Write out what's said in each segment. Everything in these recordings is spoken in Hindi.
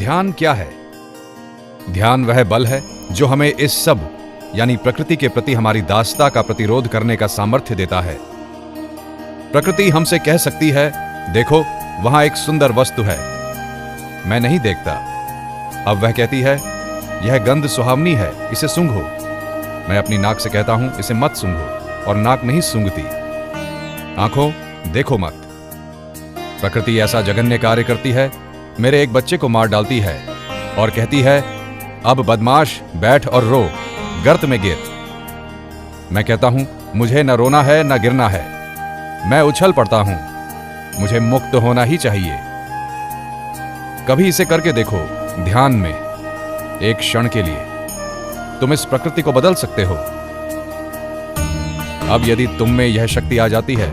ध्यान क्या है? ध्यान वह बल है जो हमें इस सब यानी प्रकृति के प्रति हमारी दासता का प्रतिरोध करने का सामर्थ्य देता है। प्रकृति हमसे कह सकती है, देखो वहां एक सुंदर वस्तु है, मैं नहीं देखता। अब वह कहती है, यह गंध सुहावनी है, इसे सूंघो। मैं अपनी नाक से कहता हूं, इसे मत सूंघो, और नाक नहीं सूंघती। आंखों, देखो मत। प्रकृति ऐसा जघन्य कार्य करती है, मेरे एक बच्चे को मार डालती है और कहती है, अब बदमाश बैठ और रो, गर्त में गिर। मैं कहता हूं, मुझे न रोना है न गिरना है, मैं उछल पड़ता हूं, मुझे मुक्त होना ही चाहिए। कभी इसे करके देखो, ध्यान में, एक क्षण के लिए तुम इस प्रकृति को बदल सकते हो। अब यदि तुम में यह शक्ति आ जाती है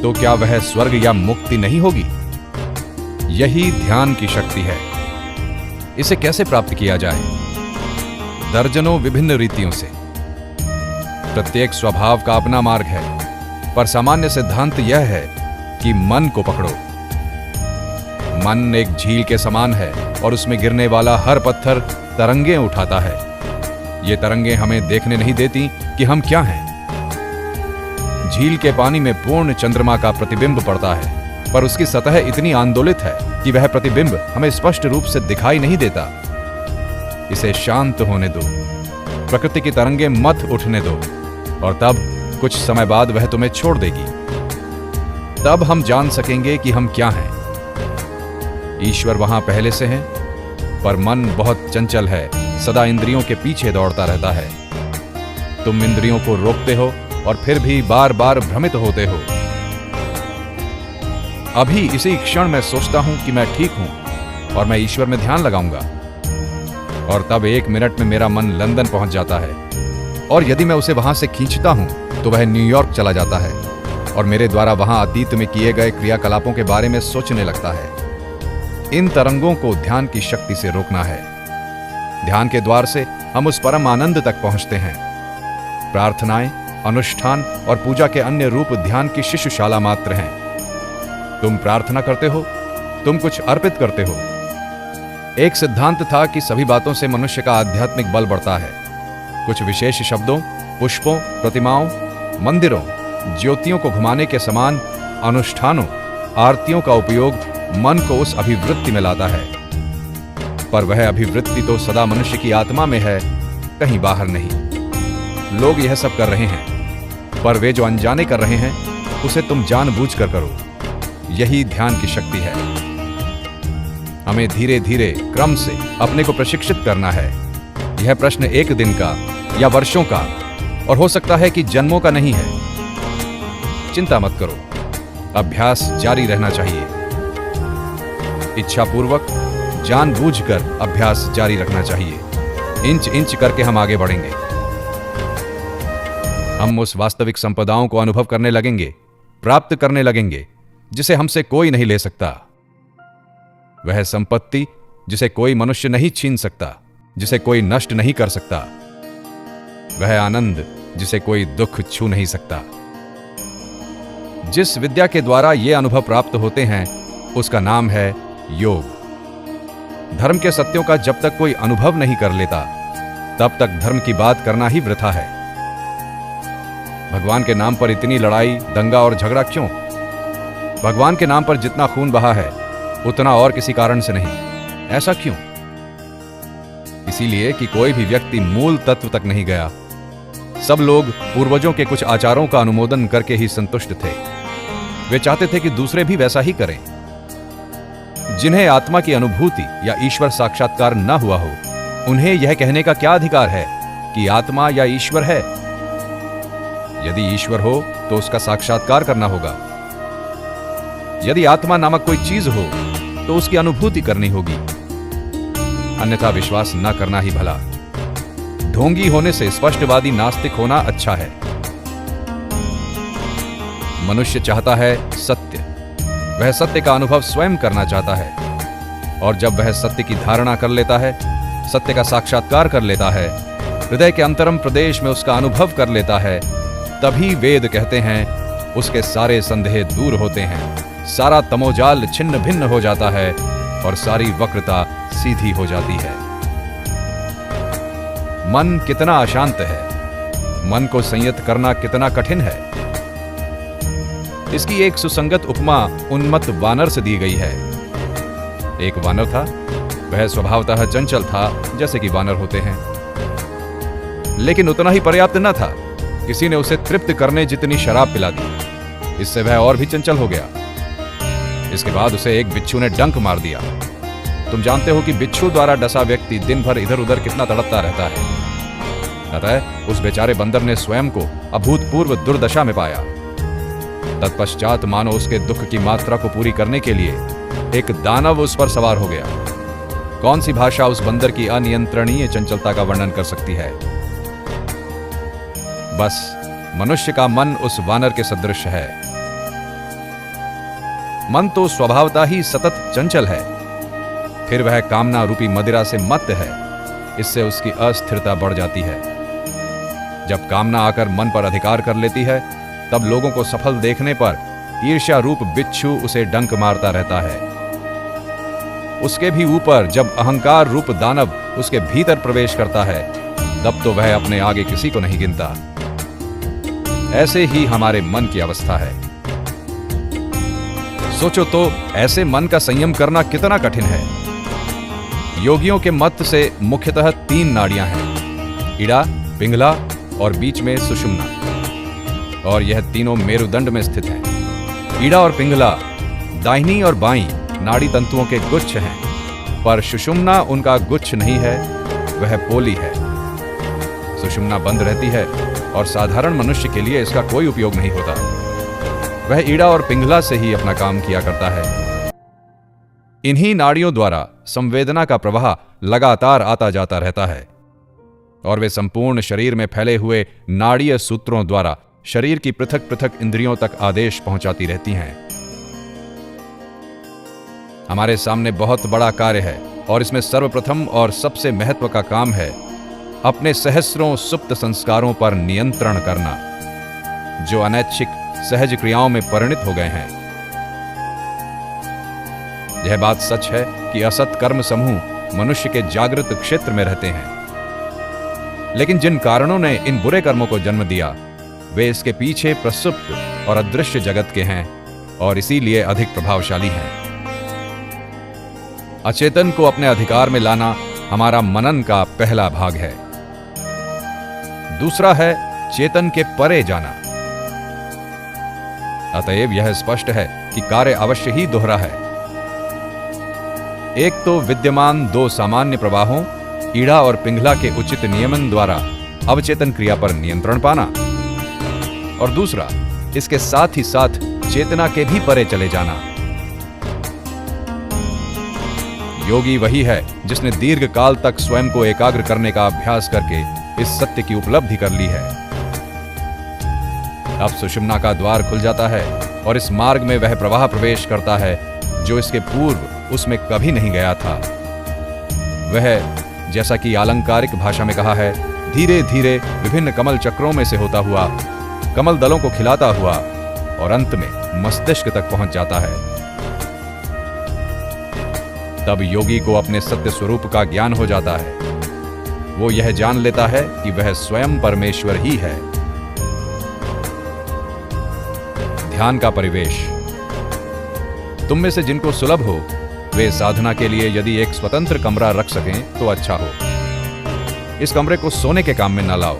तो क्या वह स्वर्ग या मुक्ति नहीं होगी? यही ध्यान की शक्ति है। इसे कैसे प्राप्त किया जाए? दर्जनों विभिन्न रीतियों से। प्रत्येक स्वभाव का अपना मार्ग है, पर सामान्य सिद्धांत यह है कि मन को पकड़ो। मन एक झील के समान है और उसमें गिरने वाला हर पत्थर तरंगें उठाता है। ये तरंगें हमें देखने नहीं देती कि हम क्या हैं। झील के पानी में पूर्ण चंद्रमा का प्रतिबिंब पड़ता है, पर उसकी सतह इतनी आंदोलित है कि वह प्रतिबिंब हमें स्पष्ट रूप से दिखाई नहीं देता। इसे शांत होने दो, प्रकृति की तरंगें मत उठने दो, और तब कुछ समय बाद वह तुम्हें छोड़ देगी। तब हम जान सकेंगे कि हम क्या हैं। ईश्वर वहां पहले से है, पर मन बहुत चंचल है, सदा इंद्रियों के पीछे दौड़ता रहता है। तुम इंद्रियों को रोकते हो और फिर भी बार बार भ्रमित होते हो। अभी इसी क्षण मैं सोचता हूं कि मैं ठीक हूं और मैं ईश्वर में ध्यान लगाऊंगा, और तब 1 मिनट में मेरा मन लंदन पहुंच जाता है, और यदि मैं उसे वहां से खींचता हूं तो वह न्यूयॉर्क चला जाता है और मेरे द्वारा वहां अतीत में किए गए क्रियाकलापों के बारे में सोचने लगता है। इन तरंगों को ध्यान की शक्ति से रोकना है। ध्यान के द्वार से हम उस परम आनंद तक पहुंचते हैं। प्रार्थनाएं, अनुष्ठान और पूजा के अन्य रूप ध्यान की शिशुशाला मात्र हैं। तुम प्रार्थना करते हो, तुम कुछ अर्पित करते हो। एक सिद्धांत था कि सभी बातों से मनुष्य का आध्यात्मिक बल बढ़ता है। कुछ विशेष शब्दों, पुष्पों, प्रतिमाओं, मंदिरों, ज्योतियों को घुमाने के समान अनुष्ठानों, आरतियों का उपयोग मन को उस अभिवृत्ति में लाता है। पर वह अभिवृत्ति तो सदा मनुष्य की आत्मा में है, कहीं बाहर नहीं। लोग यह सब कर रहे हैं, पर वे जो अनजाने कर रहे हैं उसे तुम जानबूझकर करो। यही ध्यान की शक्ति है। हमें धीरे धीरे क्रम से अपने को प्रशिक्षित करना है। यह प्रश्न 1 दिन का या वर्षों का, और हो सकता है कि जन्मों का नहीं है। चिंता मत करो, अभ्यास जारी रहना चाहिए। इच्छापूर्वक, जानबूझकर अभ्यास जारी रखना चाहिए। इंच इंच करके हम आगे बढ़ेंगे। हम उस वास्तविक संपदाओं को अनुभव करने लगेंगे, प्राप्त करने लगेंगे जिसे हमसे कोई नहीं ले सकता। वह संपत्ति जिसे कोई मनुष्य नहीं छीन सकता, जिसे कोई नष्ट नहीं कर सकता। वह आनंद जिसे कोई दुख छू नहीं सकता। जिस विद्या के द्वारा ये अनुभव प्राप्त होते हैं उसका नाम है योग। धर्म के सत्यों का जब तक कोई अनुभव नहीं कर लेता तब तक धर्म की बात करना ही वृथा है। भगवान के नाम पर इतनी लड़ाई, दंगा और झगड़ा क्यों? भगवान के नाम पर जितना खून बहा है उतना और किसी कारण से नहीं। ऐसा क्यों? इसीलिए कि कोई भी व्यक्ति मूल तत्व तक नहीं गया। सब लोग पूर्वजों के कुछ आचारों का अनुमोदन करके ही संतुष्ट थे। वे चाहते थे कि दूसरे भी वैसा ही करें। जिन्हें आत्मा की अनुभूति या ईश्वर साक्षात्कार न हुआ हो, उन्हें यह कहने का क्या अधिकार है कि आत्मा या ईश्वर है? यदि ईश्वर हो तो उसका साक्षात्कार करना होगा। यदि आत्मा नामक कोई चीज हो तो उसकी अनुभूति करनी होगी, अन्यथा विश्वास न करना ही भला। ढोंगी होने से स्पष्टवादी नास्तिक होना अच्छा है। मनुष्य चाहता है सत्य। वह सत्य का अनुभव स्वयं करना चाहता है, और जब वह सत्य की धारणा कर लेता है, सत्य का साक्षात्कार कर लेता है, हृदय के अंतरम प्रदेश में उसका अनुभव कर लेता है, तभी वेद कहते हैं उसके सारे संदेह दूर होते हैं, सारा तमोजाल छिन्न भिन्न हो जाता है और सारी वक्रता सीधी हो जाती है। मन कितना अशांत है, मन को संयत करना कितना कठिन है। इसकी एक सुसंगत उपमा उन्मत्त वानर से दी गई है। एक वानर था, वह स्वभावतः चंचल था, जैसे कि वानर होते हैं, लेकिन उतना ही पर्याप्त न था। किसी ने उसे तृप्त करने जितनी शराब पिला दी, इससे वह और भी चंचल हो गया। इसके बाद उसे एक बिच्छू ने डंक मार दिया। तुम जानते हो कि बिच्छू द्वारा डसा व्यक्ति दिन भर इधर उधर कितना तड़पता रहता है। अतः उस बेचारे बंदर ने स्वयं को अभूतपूर्व दुर्दशा में पाया। तत्पश्चात मानो उसके दुख की मात्रा को पूरी करने के लिए एक दानव उस पर सवार हो गया। कौन सी भाषा उस बंदर की अनियंत्रणीय चंचलता का वर्णन कर सकती है। बस मनुष्य का मन उस वानर के सदृश है। मन तो स्वभावतः ही सतत चंचल है, फिर वह कामना रूपी मदिरा से मत्त है। इससे उसकी अस्थिरता बढ़ जाती है। जब कामना आकर मन पर अधिकार कर लेती है, तब लोगों को सफल देखने पर ईर्ष्या रूप बिच्छू उसे डंक मारता रहता है। उसके भी ऊपर जब अहंकार रूप दानव उसके भीतर प्रवेश करता है, तब तो वह अपने आगे किसी को नहीं गिनता। ऐसे ही हमारे मन की अवस्था है। सोचो तो, ऐसे मन का संयम करना कितना कठिन है। योगियों के मत से मुख्यतः 3 नाड़ियां हैं, इड़ा, पिंगला और बीच में सुषुम्ना, और यह तीनों मेरुदंड में स्थित हैं। इड़ा और पिंगला दाहिनी और बाईं नाड़ी तंतुओं के गुच्छ हैं, पर सुषुम्ना उनका गुच्छ नहीं है, वह पोली है। सुषुम्ना बंद रहती है और साधारण मनुष्य के लिए इसका कोई उपयोग नहीं होता। वह इड़ा और पिंगला से ही अपना काम किया करता है। इन्हीं नाड़ियों द्वारा संवेदना का प्रवाह लगातार आता जाता रहता है, और वे संपूर्ण शरीर में फैले हुए नाड़ीय सूत्रों द्वारा शरीर की पृथक पृथक इंद्रियों तक आदेश पहुंचाती रहती हैं। हमारे सामने बहुत बड़ा कार्य है, और इसमें सर्वप्रथम और सबसे महत्व का काम है अपने सहस्रों सुप्त संस्कारों पर नियंत्रण करना, जो अनैच्छिक सहज क्रियाओं में परिणत हो गए हैं। यह बात सच है कि असत कर्म समूह मनुष्य के जागृत क्षेत्र में रहते हैं, लेकिन जिन कारणों ने इन बुरे कर्मों को जन्म दिया, वे इसके पीछे प्रसुप्त और अदृश्य जगत के हैं, और इसीलिए अधिक प्रभावशाली हैं। अचेतन को अपने अधिकार में लाना हमारा मनन का पहला भाग है। दूसरा है चेतन के परे जाना। अतएव यह स्पष्ट है कि कार्य अवश्य ही दोहरा है। एक तो विद्यमान 2 सामान्य प्रवाहों इड़ा और पिंगला के उचित नियमन द्वारा अवचेतन क्रिया पर नियंत्रण पाना, और दूसरा इसके साथ ही साथ चेतना के भी परे चले जाना। योगी वही है जिसने दीर्घ काल तक स्वयं को एकाग्र करने का अभ्यास करके इस सत्य की उपलब्धि कर ली है। अब सुषुम्ना का द्वार खुल जाता है, और इस मार्ग में वह प्रवाह प्रवेश करता है जो इसके पूर्व उसमें कभी नहीं गया था। वह, जैसा कि आलंकारिक भाषा में कहा है, धीरे धीरे विभिन्न कमल चक्रों में से होता हुआ कमल दलों को खिलाता हुआ और अंत में मस्तिष्क तक पहुंच जाता है। तब योगी को अपने सत्य स्वरूप का ज्ञान हो जाता है। वो यह जान लेता है कि वह स्वयं परमेश्वर ही है। ध्यान का परिवेश। तुम में से जिनको सुलभ हो, वे साधना के लिए यदि एक स्वतंत्र कमरा रख सकें तो अच्छा हो। इस कमरे को सोने के काम में न लाओ,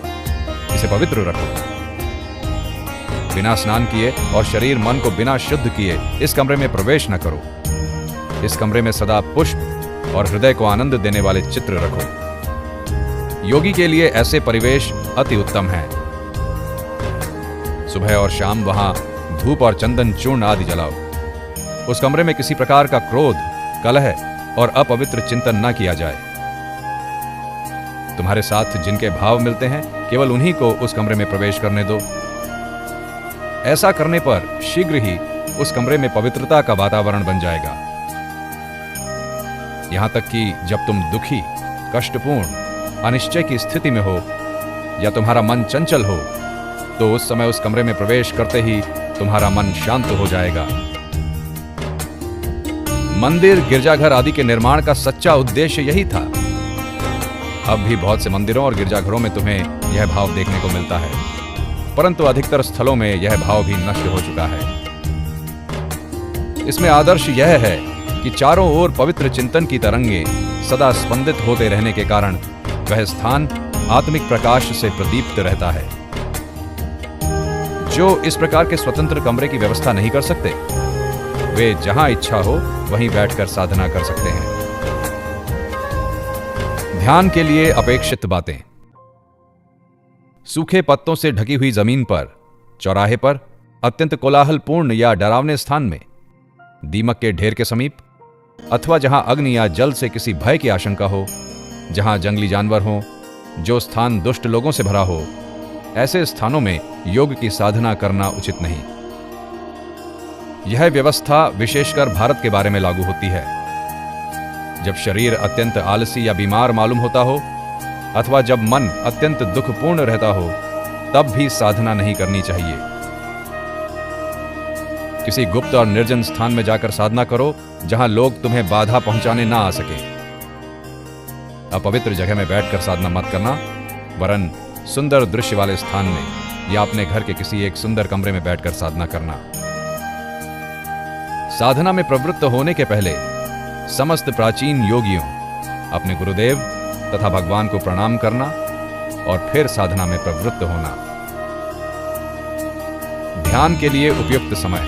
इसे पवित्र रखो। बिना स्नान किए और शरीर मन को बिना शुद्ध किए इस कमरे में प्रवेश न करो। इस कमरे में सदा पुष्प और हृदय को आनंद देने वाले चित्र रखो। योगी के लिए ऐसे परिवेश अति उत्तम है। सुबह और शाम वहां धूप और चंदन चूर्ण आदि जलाओ। उस कमरे में किसी प्रकार का क्रोध, कलह और अपवित्र चिंतन न किया जाए। तुम्हारे साथ जिनके भाव मिलते हैं, केवल उन्हीं को उस कमरे में प्रवेश करने दो। ऐसा करने पर शीघ्र ही उस कमरे में पवित्रता का वातावरण बन जाएगा। यहां तक कि जब तुम दुखी, कष्टपूर्ण, अनिश्चय की स्थिति में हो या तुम्हारा मन चंचल हो, तो उस समय उस कमरे में प्रवेश करते ही तुम्हारा मन शांत हो जाएगा। मंदिर, गिरजाघर आदि के निर्माण का सच्चा उद्देश्य यही था। अब भी बहुत से मंदिरों और गिरजाघरों में तुम्हें यह भाव देखने को मिलता है, परंतु अधिकतर स्थलों में यह भाव भी नष्ट हो चुका है। इसमें आदर्श यह है कि चारों ओर पवित्र चिंतन की तरंगें सदा स्पंदित होते रहने के कारण वह स्थान आत्मिक प्रकाश से प्रदीप्त रहता है। जो इस प्रकार के स्वतंत्र कमरे की व्यवस्था नहीं कर सकते, वे जहां इच्छा हो वहीं बैठकर साधना कर सकते हैं। ध्यान के लिए अपेक्षित बातें। सूखे पत्तों से ढकी हुई जमीन पर, चौराहे पर, अत्यंत कोलाहलपूर्ण या डरावने स्थान में, दीमक के ढेर के समीप, अथवा जहां अग्नि या जल से किसी भय की आशंका हो, जहां जंगली जानवर हो, जो स्थान दुष्ट लोगों से भरा हो, ऐसे स्थानों में योग की साधना करना उचित नहीं। यह व्यवस्था विशेषकर भारत के बारे में लागू होती है। जब शरीर अत्यंत आलसी या बीमार मालूम होता हो, अथवा जब मन अत्यंत दुखपूर्ण रहता हो, तब भी साधना नहीं करनी चाहिए। किसी गुप्त और निर्जन स्थान में जाकर साधना करो, जहां लोग तुम्हें बाधा पहुंचाने ना आ सके। अपवित्र जगह में बैठकर साधना मत करना, वरन सुंदर दृश्य वाले स्थान में या अपने घर के किसी एक सुंदर कमरे में बैठकर साधना करना। साधना में प्रवृत्त होने के पहले समस्त प्राचीन योगियों, अपने गुरुदेव तथा भगवान को प्रणाम करना और फिर साधना में प्रवृत्त होना। ध्यान के लिए उपयुक्त समय।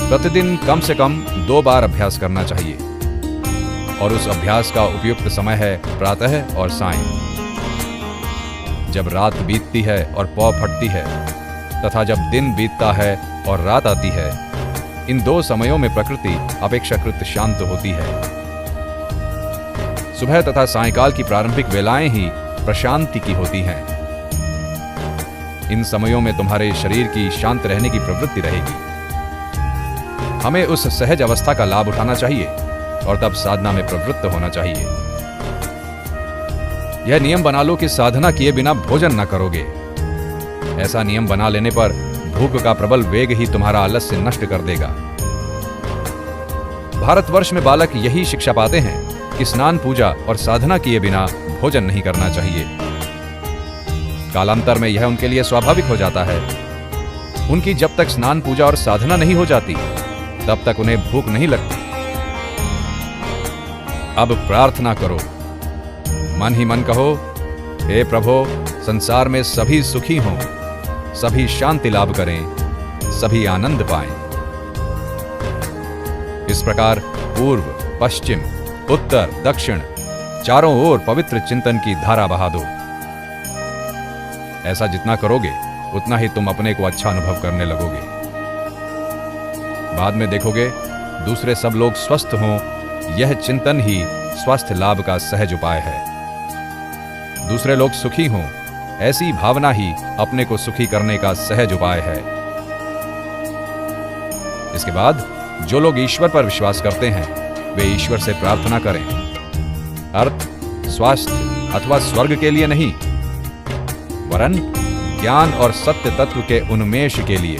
प्रतिदिन कम से कम 2 बार अभ्यास करना चाहिए, और उस अभ्यास का उपयुक्त समय है प्रातः और सायं। जब रात बीतती है और पौ फटती है, तथा जब दिन बीतता है और रात आती है, इन 2 समयों में प्रकृति अपेक्षाकृत शांत होती है। सुबह तथा सायंकाल की प्रारंभिक वेलाएं ही प्रशांति की होती हैं। इन समयों में तुम्हारे शरीर की शांत रहने की प्रवृत्ति रहेगी। हमें उस सहज अवस्था का लाभ उठाना चाहिए और तब साधना में प्रवृत्त होना चाहिए। यह नियम बना लो कि साधना किए बिना भोजन न करोगे। ऐसा नियम बना लेने पर भूख का प्रबल वेग ही तुम्हारा आलस्य नष्ट कर देगा। भारतवर्ष में बालक यही शिक्षा पाते हैं कि स्नान, पूजा और साधना किए बिना भोजन नहीं करना चाहिए। कालांतर में यह उनके लिए स्वाभाविक हो जाता है। उनकी जब तक स्नान, पूजा और साधना नहीं हो जाती, तब तक उन्हें भूख नहीं लगती। अब प्रार्थना करो। मन ही मन कहो, हे प्रभो, संसार में सभी सुखी हों, सभी शांति लाभ करें, सभी आनंद पाएं। इस प्रकार पूर्व, पश्चिम, उत्तर, दक्षिण चारों ओर पवित्र चिंतन की धारा बहा दो। ऐसा जितना करोगे, उतना ही तुम अपने को अच्छा अनुभव करने लगोगे। बाद में देखोगे दूसरे सब लोग स्वस्थ हों, यह चिंतन ही स्वास्थ्य लाभ का सहज उपाय है। दूसरे लोग सुखी हों, ऐसी भावना ही अपने को सुखी करने का सहज उपाय है। इसके बाद जो लोग ईश्वर पर विश्वास करते हैं, वे ईश्वर से प्रार्थना करें। अर्थ, स्वास्थ्य अथवा स्वर्ग के लिए नहीं, वरन ज्ञान और सत्य तत्व के उन्मेष के लिए।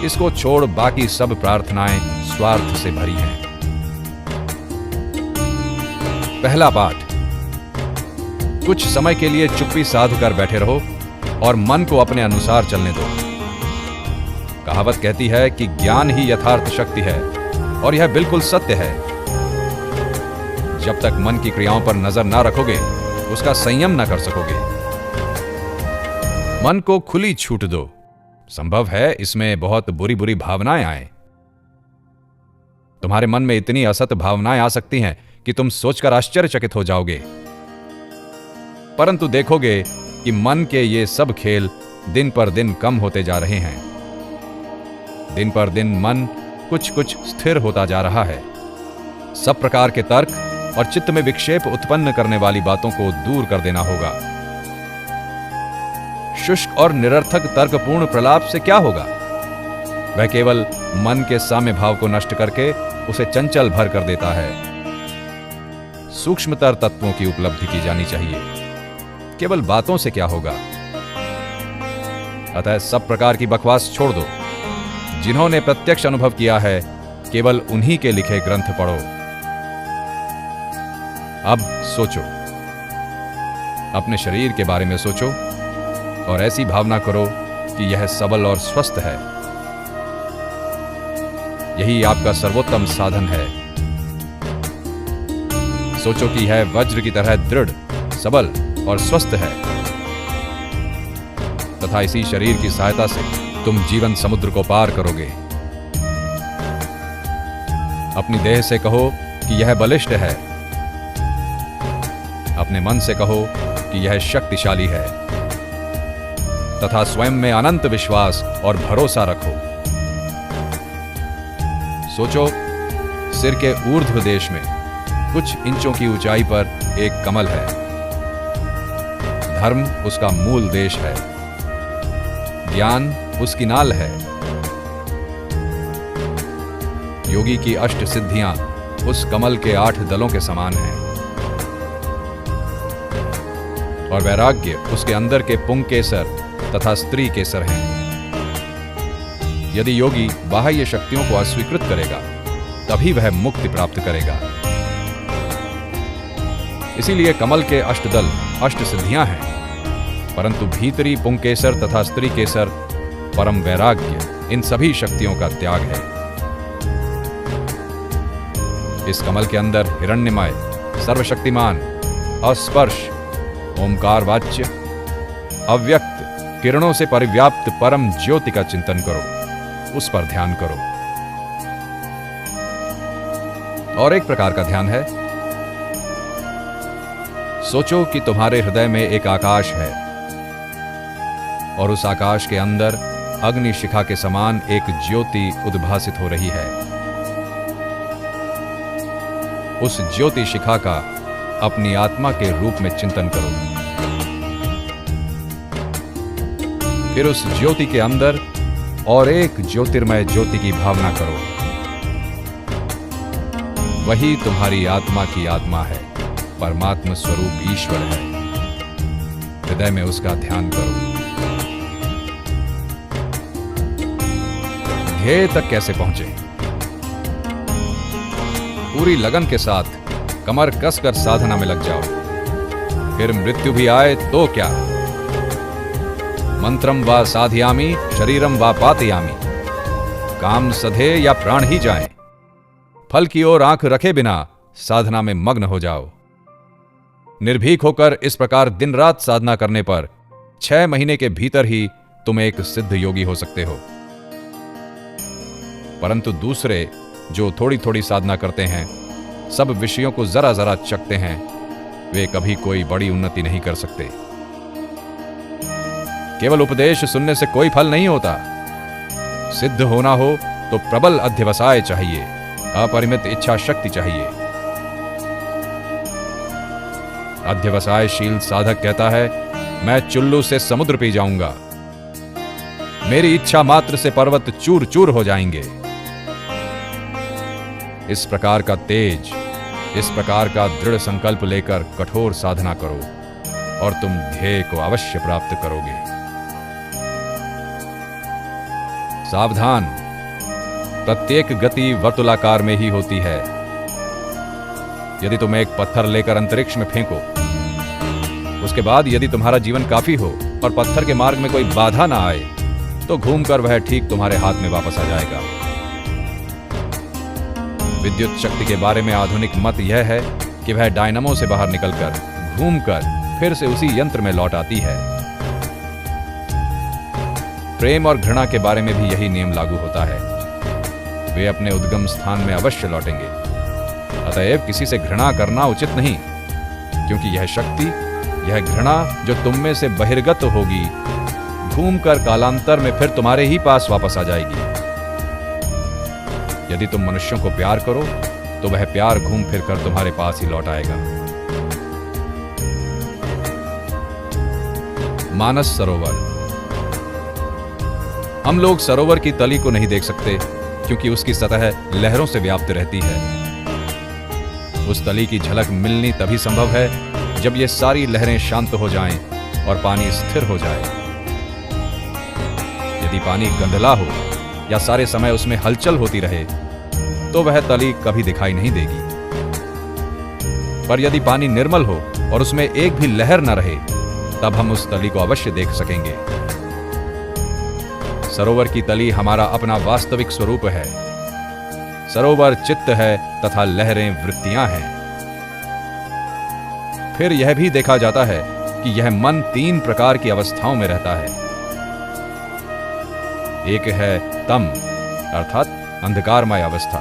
इसको छोड़ बाकी सब प्रार्थनाएं स्वार्थ से भरी हैं। पहला पाठ। कुछ समय के लिए चुप्पी साध कर बैठे रहो और मन को अपने अनुसार चलने दो। कहावत कहती है कि ज्ञान ही यथार्थ शक्ति है, और यह बिल्कुल सत्य है। जब तक मन की क्रियाओं पर नजर ना रखोगे, उसका संयम ना कर सकोगे। मन को खुली छूट दो। संभव है इसमें बहुत बुरी बुरी भावनाएं आए। तुम्हारे मन में इतनी असत भावनाएं आ सकती हैं कि तुम सोचकर आश्चर्यचकित हो जाओगे। परंतु देखोगे कि मन के ये सब खेल दिन पर दिन कम होते जा रहे हैं। दिन पर दिन मन कुछ कुछ स्थिर होता जा रहा है। सब प्रकार के तर्क और चित्त में विक्षेप उत्पन्न करने वाली बातों को दूर कर देना होगा। शुष्क और निरर्थक तर्कपूर्ण प्रलाप से क्या होगा? वह केवल मन के साम्य भाव को नष्ट करके उसे चंचल भर कर देता है। सूक्ष्मतर तत्वों की उपलब्धि की जानी चाहिए। केवल बातों से क्या होगा? अतः सब प्रकार की बकवास छोड़ दो। जिन्होंने प्रत्यक्ष अनुभव किया है, केवल उन्हीं के लिखे ग्रंथ पढ़ो। अब सोचो, अपने शरीर के बारे में सोचो और ऐसी भावना करो कि यह सबल और स्वस्थ है। यही आपका सर्वोत्तम साधन है। सोचो कि यह वज्र की तरह दृढ़, सबल और स्वस्थ है तथा इसी शरीर की सहायता से तुम जीवन समुद्र को पार करोगे। अपनी देह से कहो कि यह बलिष्ठ है। अपने मन से कहो कि यह शक्तिशाली है तथा स्वयं में अनंत विश्वास और भरोसा रखो। सोचो, सिर के ऊर्ध्व देश में कुछ इंचों की ऊंचाई पर एक कमल है। धर्म उसका मूल देश है, ज्ञान उसकी नाल है। योगी की अष्ट सिद्धियां उस कमल के 8 दलों के समान हैं और वैराग्य उसके अंदर के पुंग केसर तथा स्त्री केसर हैं। यदि योगी बाह्य शक्तियों को अस्वीकृत करेगा, तभी वह मुक्ति प्राप्त करेगा। इसीलिए कमल के अष्टदल अष्ट सिद्धियां हैं, परंतु भीतरी पुंग केसर तथा स्त्री केसर परम वैराग्य इन सभी शक्तियों का त्याग है। इस कमल के अंदर हिरण्यमय, सर्वशक्तिमान, अस्पर्श, ओमकार वाच्य, अव्यक्त किरणों से परिव्याप्त परम ज्योति का चिंतन करो, उस पर ध्यान करो। और एक प्रकार का ध्यान है, सोचो कि तुम्हारे हृदय में एक आकाश है और उस आकाश के अंदर अग्नि शिखा के समान एक ज्योति उद्भासित हो रही है। उस ज्योति शिखा का अपनी आत्मा के रूप में चिंतन करो। फिर उस ज्योति के अंदर और एक ज्योतिर्मय ज्योति की भावना करो। वही तुम्हारी आत्मा की आत्मा है, परमात्म स्वरूप ईश्वर है। हृदय में उसका ध्यान करो। ध्येय तक कैसे पहुंचे? पूरी लगन के साथ कमर कसकर साधना में लग जाओ। फिर मृत्यु भी आए तो क्या? मंत्रम वा साधयामि शरीरम वा पातयामि। काम सधे या प्राण ही जाए, फल की ओर आंख रखे बिना साधना में मग्न हो जाओ। निर्भीक होकर इस प्रकार दिन रात साधना करने पर 6 महीने के भीतर ही तुम एक सिद्ध योगी हो सकते हो। परंतु दूसरे जो थोड़ी थोड़ी साधना करते हैं, सब विषयों को जरा जरा चखते हैं, वे कभी कोई बड़ी उन्नति नहीं कर सकते। केवल उपदेश सुनने से कोई फल नहीं होता। सिद्ध होना हो तो प्रबल अध्यवसाय चाहिए, अपरिमित इच्छा शक्ति चाहिए। अध्यवसायशील साधक कहता है, मैं चुल्लू से समुद्र पी जाऊंगा, मेरी इच्छा मात्र से पर्वत चूर चूर हो जाएंगे। इस प्रकार का तेज, इस प्रकार का दृढ़ संकल्प लेकर कठोर साधना करो और तुम ध्येय को अवश्य प्राप्त करोगे। सावधान, प्रत्येक गति वर्तुलाकार में ही होती है। यदि तुम एक पत्थर लेकर अंतरिक्ष में फेंको, उसके बाद यदि तुम्हारा जीवन काफी हो और पत्थर के मार्ग में कोई बाधा ना आए, तो घूमकर वह ठीक तुम्हारे हाथ में वापस आ जाएगा। विद्युत शक्ति के बारे में आधुनिक मत यह है कि वह डायनामो से बाहर निकलकर घूमकर फिर से उसी यंत्र में लौट आती है। प्रेम और घृणा के बारे में भी यही नियम लागू होता है। वे अपने उद्गम स्थान में अवश्य लौटेंगे। अतएव किसी से घृणा करना उचित नहीं, क्योंकि यह शक्ति, यह घृणा जो तुम में से बहिर्गत होगी, घूमकर कालांतर में फिर तुम्हारे ही पास वापस आ जाएगी। यदि तुम मनुष्यों को प्यार करो तो वह प्यार घूम फिर कर तुम्हारे पास ही लौट आएगा। मानस सरोवर। हम लोग सरोवर की तली को नहीं देख सकते, क्योंकि उसकी सतह लहरों से व्याप्त रहती है। उस तली की झलक मिलनी तभी संभव है जब ये सारी लहरें शांत हो जाएं और पानी स्थिर हो जाए। यदि पानी गंधला हो या सारे समय उसमें हलचल होती रहे तो वह तली कभी दिखाई नहीं देगी। पर यदि पानी निर्मल हो और उसमें एक भी लहर न रहे तब हम उस तली को अवश्य देख सकेंगे। सरोवर की तली हमारा अपना वास्तविक स्वरूप है। सरोवर चित्त है तथा लहरें वृत्तियां हैं। फिर यह भी देखा जाता है कि यह मन 3 प्रकार की अवस्थाओं में रहता है। एक है तम अर्थात अंधकारमय अवस्था,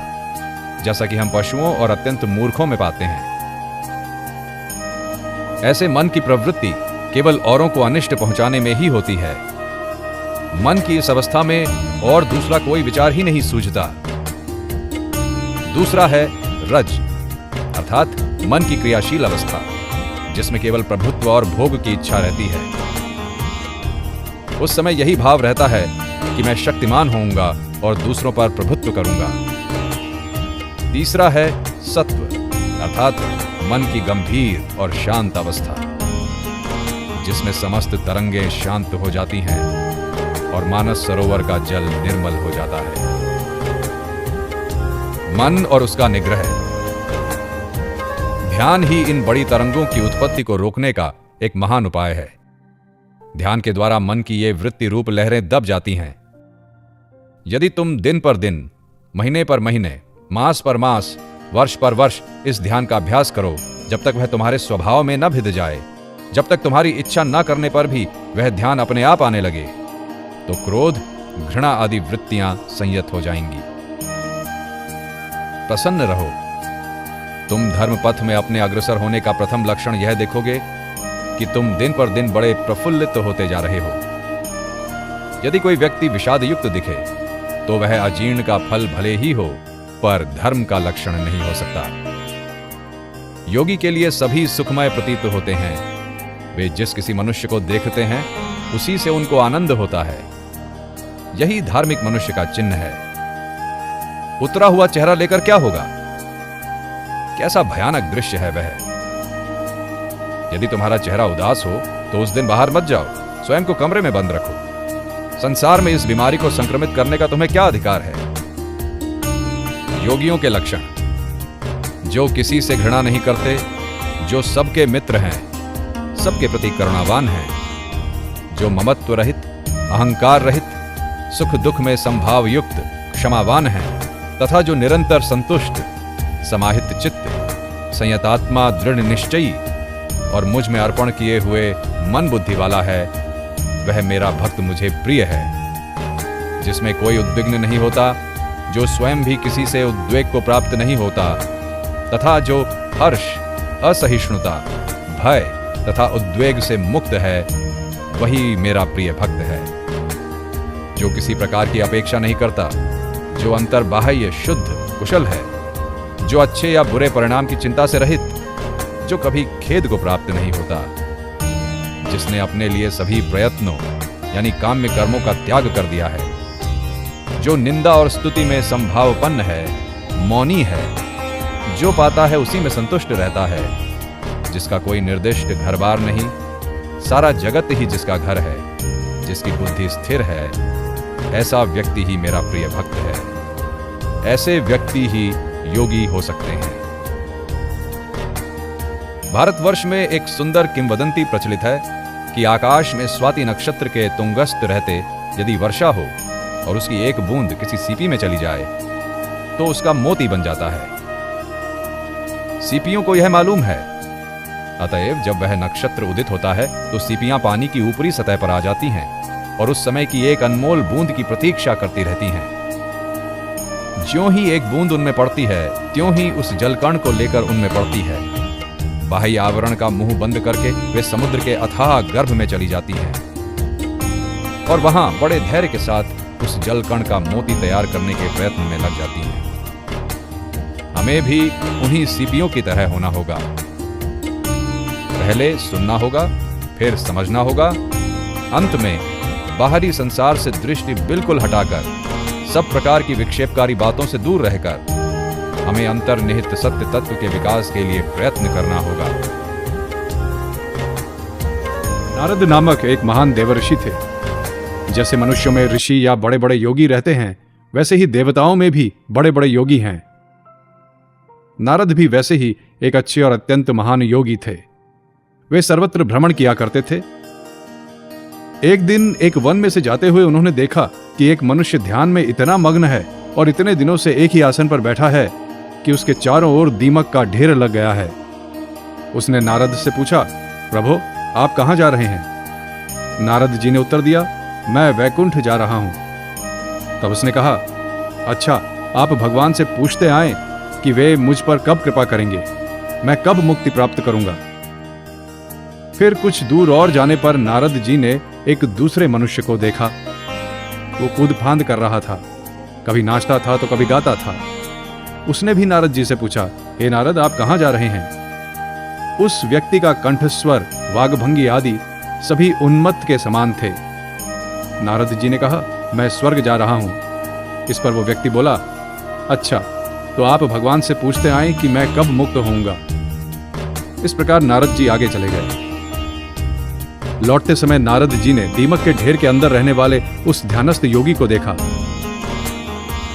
जैसा कि हम पशुओं और अत्यंत मूर्खों में पाते हैं। ऐसे मन की प्रवृत्ति केवल औरों को अनिष्ट पहुंचाने में ही होती है। मन की इस अवस्था में और दूसरा कोई विचार ही नहीं सूझता। दूसरा है रज अर्थात मन की क्रियाशील अवस्था, जिसमें केवल प्रभुत्व और भोग की इच्छा रहती है। उस समय यही भाव रहता है कि मैं शक्तिमान होऊंगा और दूसरों पर प्रभुत्व करूंगा। तीसरा है सत्व अर्थात मन की गंभीर और शांत अवस्था, जिसमें समस्त तरंगें शांत हो जाती हैं और मानस सरोवर का जल निर्मल हो जाता है। मन और उसका निग्रह। ध्यान ही इन बड़ी तरंगों की उत्पत्ति को रोकने का एक महान उपाय है। ध्यान के द्वारा मन की ये वृत्ति रूप लहरें दब जाती हैं। यदि तुम दिन पर दिन, महीने पर महीने, मास पर मास, वर्ष पर वर्ष इस ध्यान का अभ्यास करो, जब तक वह तुम्हारे स्वभाव में न भिद जाए, जब तक तुम्हारी इच्छा न करने पर भी वह ध्यान अपने आप आने लगे, तो क्रोध, घृणा आदि वृत्तियां संयत हो जाएंगी। प्रसन्न रहो। तुम धर्म पथ में अपने अग्रसर होने का प्रथम लक्षण यह देखोगे कि तुम दिन पर दिन बड़े प्रफुल्लित होते जा रहे हो। यदि कोई व्यक्ति विषादयुक्त दिखे तो वह अजीर्ण का फल भले ही हो, पर धर्म का लक्षण नहीं हो सकता। योगी के लिए सभी सुखमय प्रतीत होते हैं। वे जिस किसी मनुष्य को देखते हैं उसी से उनको आनंद होता है। यही धार्मिक मनुष्य का चिन्ह है। उतरा हुआ चेहरा लेकर क्या होगा? कैसा भयानक दृश्य है वह। यदि तुम्हारा चेहरा उदास हो तो उस दिन बाहर मत जाओ, स्वयं को कमरे में बंद रखो। संसार में इस बीमारी को संक्रमित करने का तुम्हें क्या अधिकार है? योगियों के लक्षण। जो किसी से घृणा नहीं करते, जो सबके मित्र हैं, सबके प्रति करुणावान हैं, जो ममत्व रहित, अहंकार रहित, सुख दुख में संभाव युक्त, क्षमावान हैं, तथा जो निरंतर संतुष्ट, समाहित चित्त, संयतात्मा, दृढ़ निश्चयी और मुझ में अर्पण किए हुए मन बुद्धि वाला है, वह मेरा भक्त मुझे प्रिय है। जिसमें कोई उद्विग्न नहीं होता, जो स्वयं भी किसी से उद्वेग को प्राप्त नहीं होता, तथा जो हर्ष, असहिष्णुता, भय तथा उद्वेग से मुक्त है, वही मेरा प्रिय भक्त है। जो किसी प्रकार की अपेक्षा नहीं करता, जो अंतर बाह्य शुद्ध कुशल है, जो अच्छे या बुरे परिणाम की चिंता से रहित, जो कभी खेद को प्राप्त नहीं होता, जिसने अपने लिए सभी प्रयत्नों यानी काम्य कर्मों का त्याग कर दिया है, जो निंदा और स्तुति में संभावपन्न है, मौनी है, जो पाता है उसी में संतुष्ट रहता है, जिसका कोई निर्दिष्ट घर बार नहीं, सारा जगत ही जिसका घर है, जिसकी बुद्धि स्थिर है, ऐसा व्यक्ति ही मेरा प्रिय भक्त है। ऐसे व्यक्ति ही योगी हो सकते हैं। भारतवर्ष में एक सुंदर किंवदंती प्रचलित है कि आकाश में स्वाति नक्षत्र के तुंगस्थ रहते यदि वर्षा हो और उसकी एक बूंद किसी सीपी में चली जाए तो उसका मोती बन जाता है। सीपियों को यह मालूम है, अतएव जब वह नक्षत्र उदित होता है तो सीपियां पानी की ऊपरी सतह पर आ जाती हैं और उस समय की एक अनमोल बूंद की प्रतीक्षा करती रहती हैं। ज्यों ही एक बूंद उनमें पड़ती है, त्यों ही उस जलकण को लेकर उनमें पड़ती है। बाह्य आवरण का मुंह बंद करके वे समुद्र के अथाह गर्भ में चली जाती हैं और वहां बड़े धैर्य के साथ उस जलकण का मोती तैयार करने के प्रयत्न में लग जाती हैं। हमें भी उन्हीं सीपियों की तरह होना होगा। पहले सुनना होगा, फिर समझना होगा, अंत में बाहरी संसार से दृष्टि बिल्कुल हटाकर सब प्रकार की विक्षेपकारी बातों से दूर रहकर हमें अंतर्निहित सत्य तत्व के विकास के लिए प्रयत्न करना होगा। नारद नामक एक महान देवर्षि थे। जैसे मनुष्यों में ऋषि या बड़े बड़े योगी रहते हैं, वैसे ही देवताओं में भी बड़े बड़े योगी हैं। नारद भी वैसे ही एक अच्छे और अत्यंत महान योगी थे। वे सर्वत्र भ्रमण किया करते थे। एक दिन एक वन में से जाते हुए उन्होंने देखा कि एक मनुष्य ध्यान में इतना मग्न है और इतने दिनों से एक ही आसन पर बैठा है कि उसके चारों ओर दीमक का ढेर लग गया है। उसने नारद से पूछा, प्रभु, आप कहां जा रहे हैं? नारद जी ने उत्तर दिया, मैं वैकुंठ जा रहा हूं। तब उसने कहा, अच्छा, आप भगवान से पूछते आए कि वे मुझ पर कब कृपा करेंगे, मैं कब मुक्ति प्राप्त करूंगा। फिर कुछ दूर और जाने पर नारद जी ने एक दूसरे मनुष्य को देखा। वो कूद फांद कर रहा था, कभी नाचता था तो कभी गाता था। उसने भी नारद जी से पूछा, हे नारद, आप कहां जा रहे हैं? उस व्यक्ति का कंठस्वर, वागभंगी आदि सभी उन्मत्त के समान थे। नारद जी ने कहा, मैं स्वर्ग जा रहा हूं। इस पर वो व्यक्ति बोला, अच्छा, तो आप भगवान से पूछते आए कि मैं कब मुक्त होऊंगा। इस प्रकार नारद जी आगे चले गए। लौटते समय नारद जी ने दीमक के ढेर के अंदर रहने वाले उस ध्यानस्थ योगी को देखा।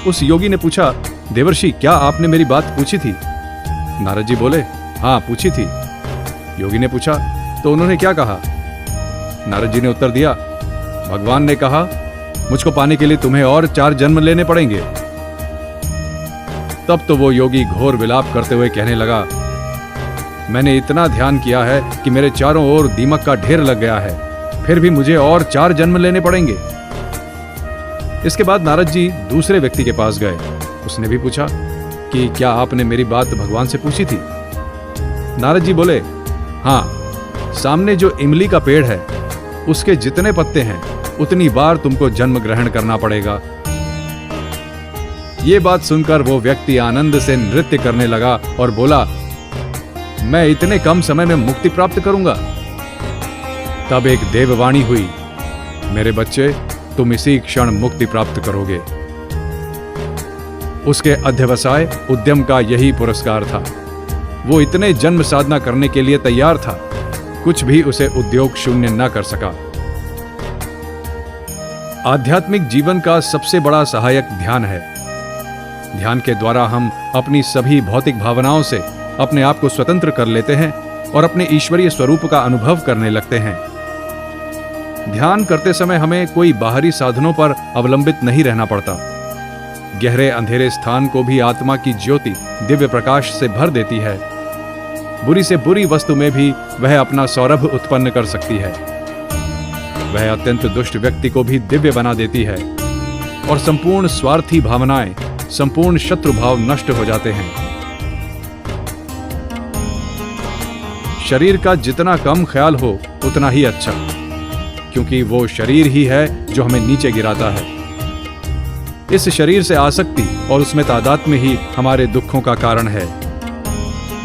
उस योगी ने पूछा, देवर्षि, क्या आपने मेरी बात पूछी थी? नारद जी बोले, हाँ, पूछी थी। योगी ने पूछा, तो उन्होंने क्या कहा? नारद जी ने उत्तर दिया, भगवान ने कहा, मुझको पाने के लिए तुम्हें और 4 जन्म लेने पड़ेंगे। तब तो वो योगी घोर विलाप करते हुए कहने लगा, मैंने इतना ध्यान किया है कि मेरे चारों ओर दीमक का ढेर लग गया है, फिर भी मुझे और 4 जन्म लेने पड़ेंगे। इसके बाद नारद जी दूसरे व्यक्ति के पास गए। उसने भी पूछा कि क्या आपने मेरी बात भगवान से पूछी थी? नारद जी बोले, हाँ, सामने जो इमली का पेड़ है उसके जितने पत्ते हैं उतनी बार तुमको जन्म ग्रहण करना पड़ेगा। ये बात सुनकर वो व्यक्ति आनंद से नृत्य करने लगा और बोला, मैं इतने कम समय में मुक्ति प्राप्त करूंगा। तब एक देववाणी हुई, मेरे बच्चे, तुम इसी क्षण मुक्ति प्राप्त करोगे। उसके अध्यवसाय उद्यम का यही पुरस्कार था। वो इतने जन्म साधना करने के लिए तैयार था, कुछ भी उसे उद्योग शून्य न कर सका। आध्यात्मिक जीवन का सबसे बड़ा सहायक ध्यान है। ध्यान के द्वारा हम अपनी सभी भौतिक भावनाओं से अपने आप को स्वतंत्र कर लेते हैं और अपने ईश्वरीय स्वरूप का अनुभव करने लगते हैं। ध्यान करते समय हमें कोई बाहरी साधनों पर अवलंबित नहीं रहना पड़ता। गहरे अंधेरे स्थान को भी आत्मा की ज्योति दिव्य प्रकाश से भर देती है। बुरी से बुरी वस्तु में भी वह अपना सौरभ उत्पन्न कर सकती है। वह अत्यंत दुष्ट व्यक्ति को भी दिव्य बना देती है और संपूर्ण स्वार्थी भावनाएं, संपूर्ण शत्रु भाव नष्ट हो जाते हैं। शरीर का जितना कम ख्याल हो उतना ही अच्छा, क्योंकि वो शरीर ही है जो हमें नीचे गिराता है। इस शरीर से आसक्ति और उसमें तादात्म्य ही हमारे दुखों का कारण है।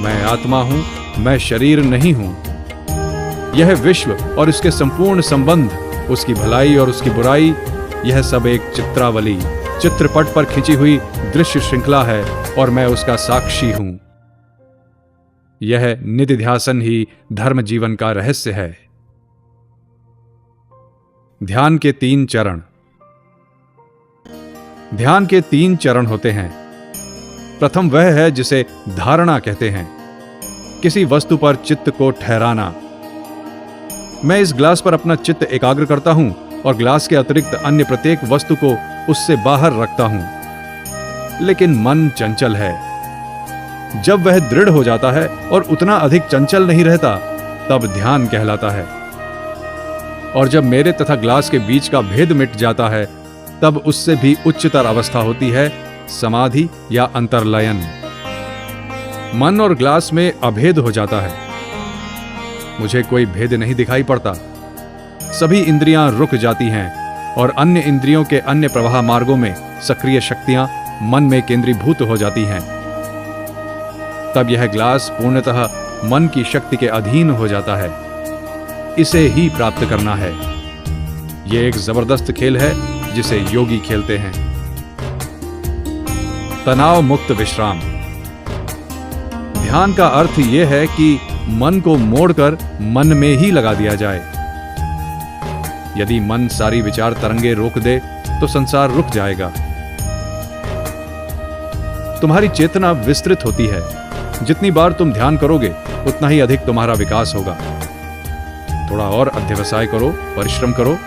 मैं आत्मा हूं, मैं शरीर नहीं हूं। यह विश्व और इसके संपूर्ण संबंध, उसकी भलाई और उसकी बुराई, यह सब एक चित्रावली, चित्रपट पर खिंची हुई दृश्य श्रृंखला है और मैं उसका साक्षी हूं। यह निधिध्यासन ही धर्म जीवन का रहस्य है। ध्यान के 3 चरण। ध्यान के 3 चरण होते हैं। प्रथम वह है जिसे धारणा कहते हैं, किसी वस्तु पर चित्त को ठहराना। मैं इस ग्लास पर अपना चित्त एकाग्र करता हूं और ग्लास के अतिरिक्त अन्य प्रत्येक वस्तु को उससे बाहर रखता हूं। लेकिन मन चंचल है। जब वह दृढ़ हो जाता है और उतना अधिक चंचल नहीं रहता, तब ध्यान कहलाता है। और जब मेरे तथा ग्लास के बीच का भेद मिट जाता है, तब उससे भी उच्चतर अवस्था होती है समाधि या अंतर्लयन। मन और ग्लास में अभेद हो जाता है। मुझे कोई भेद नहीं दिखाई पड़ता। सभी इंद्रियां रुक जाती हैं और अन्य इंद्रियों के अन्य प्रवाह मार्गों में सक्रिय शक्तियां मन में केंद्रीभूत हो जाती हैं। तब यह ग्लास पूर्णतः मन की शक्ति के अधीन हो जाता है। इसे ही प्राप्त करना है। यह एक जबरदस्त खेल है जिसे योगी खेलते हैं। तनाव मुक्त विश्राम। ध्यान का अर्थ यह है कि मन को मोड़कर मन में ही लगा दिया जाए। यदि मन सारी विचार तरंगे रोक दे तो संसार रुक जाएगा। तुम्हारी चेतना विस्तृत होती है। जितनी बार तुम ध्यान करोगे उतना ही अधिक तुम्हारा विकास होगा। थोड़ा और अध्यवसाय करो, परिश्रम करो,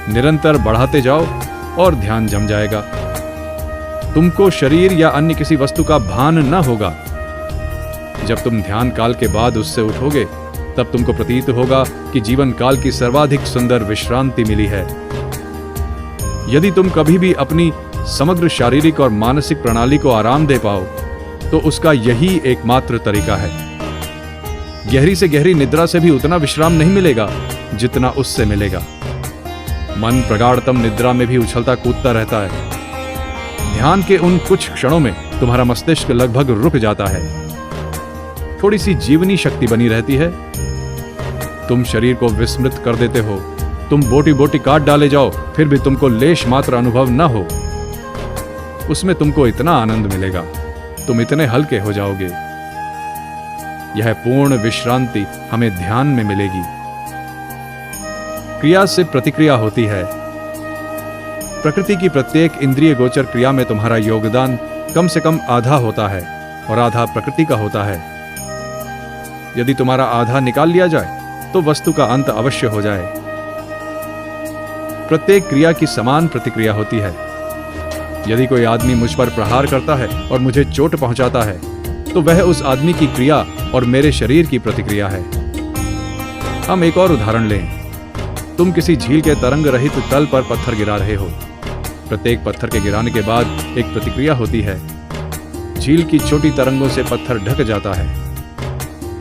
निरंतर बढ़ाते जाओ और ध्यान जम जाएगा। तुमको शरीर या अन्य किसी वस्तु का भान न होगा। जब तुम ध्यान काल के बाद उससे उठोगे तब तुमको प्रतीत होगा कि जीवन काल की सर्वाधिक सुंदर विश्रांति मिली है। यदि तुम कभी भी अपनी समग्र शारीरिक और मानसिक प्रणाली को आराम दे पाओ तो उसका यही एकमात्र तरीका है। गहरी से गहरी निद्रा से भी उतना विश्राम नहीं मिलेगा जितना उससे मिलेगा। मन प्रगाढ़तम निद्रा में भी उछलता कूदता रहता है। ध्यान के उन कुछ क्षणों में तुम्हारा मस्तिष्क लगभग रुक जाता है। थोड़ी सी जीवनी शक्ति बनी रहती है। तुम शरीर को विस्मृत कर देते हो। तुम बोटी बोटी काट डाले जाओ फिर भी तुमको लेश मात्र अनुभव न हो। उसमें तुमको इतना आनंद मिलेगा, तुम इतने हल्के हो जाओगे। यह पूर्ण विश्रांति हमें ध्यान में मिलेगी। क्रिया से प्रतिक्रिया होती है। प्रकृति की प्रत्येक इंद्रिय गोचर क्रिया में तुम्हारा योगदान कम से कम आधा होता है और आधा प्रकृति का होता है। यदि तुम्हारा आधा निकाल लिया जाए तो वस्तु का अंत अवश्य हो जाए। प्रत्येक क्रिया की समान प्रतिक्रिया होती है। यदि कोई आदमी मुझ पर प्रहार करता है और मुझे चोट पहुंचाता है तो वह उस आदमी की क्रिया और मेरे शरीर की प्रतिक्रिया है। हम एक और उदाहरण लें। तुम किसी झील के तरंग रहित तल पर पत्थर गिरा रहे हो। प्रत्येक पत्थर के गिराने के बाद एक प्रतिक्रिया होती है। झील की छोटी तरंगों से पत्थर ढक जाता है।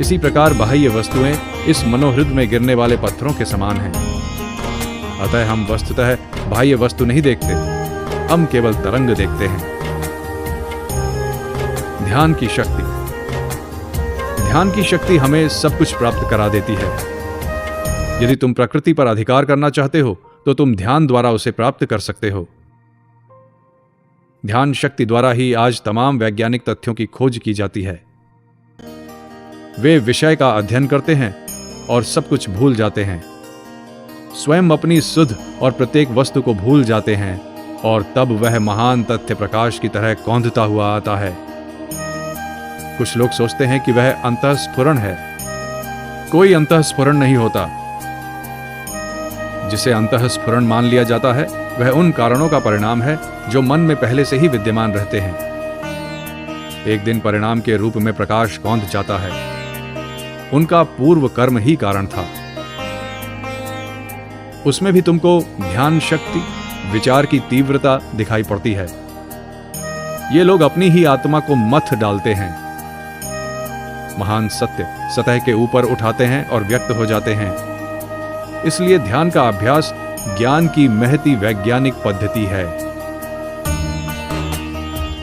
इसी प्रकार बाह्य वस्तुएं इस मनोहृद में गिरने वाले पत्थरों के समान हैं। अतः हम वस्तुतः बाह्य वस्तु नहीं देखते, हम केवल तरंग देखते हैं। ध्यान की शक्ति। ध्यान की शक्ति हमें सब कुछ प्राप्त करा देती है। यदि तुम प्रकृति पर अधिकार करना चाहते हो तो तुम ध्यान द्वारा उसे प्राप्त कर सकते हो। ध्यान शक्ति द्वारा ही आज तमाम वैज्ञानिक तथ्यों की खोज की जाती है। वे विषय का अध्ययन करते हैं और सब कुछ भूल जाते हैं। स्वयं अपनी सुध और प्रत्येक वस्तु को भूल जाते हैं और तब वह महान तथ्य प्रकाश की तरह कौंधता हुआ आता है। कुछ लोग सोचते हैं कि वह अंतःस्फुरण है। कोई अंतःस्फुरण नहीं होता। जिसे अंतःस्फुरण मान लिया जाता है वह उन कारणों का परिणाम है जो मन में पहले से ही विद्यमान रहते हैं। एक दिन परिणाम के रूप में प्रकाश कौंध जाता है। उनका पूर्व कर्म ही कारण था। उसमें भी तुमको ध्यान शक्ति, विचार की तीव्रता दिखाई पड़ती है। ये लोग अपनी ही आत्मा को मथ डालते हैं। महान सत्य सतह के ऊपर उठाते हैं और व्यक्त हो जाते हैं। इसलिए ध्यान का अभ्यास ज्ञान की महती वैज्ञानिक पद्धति है।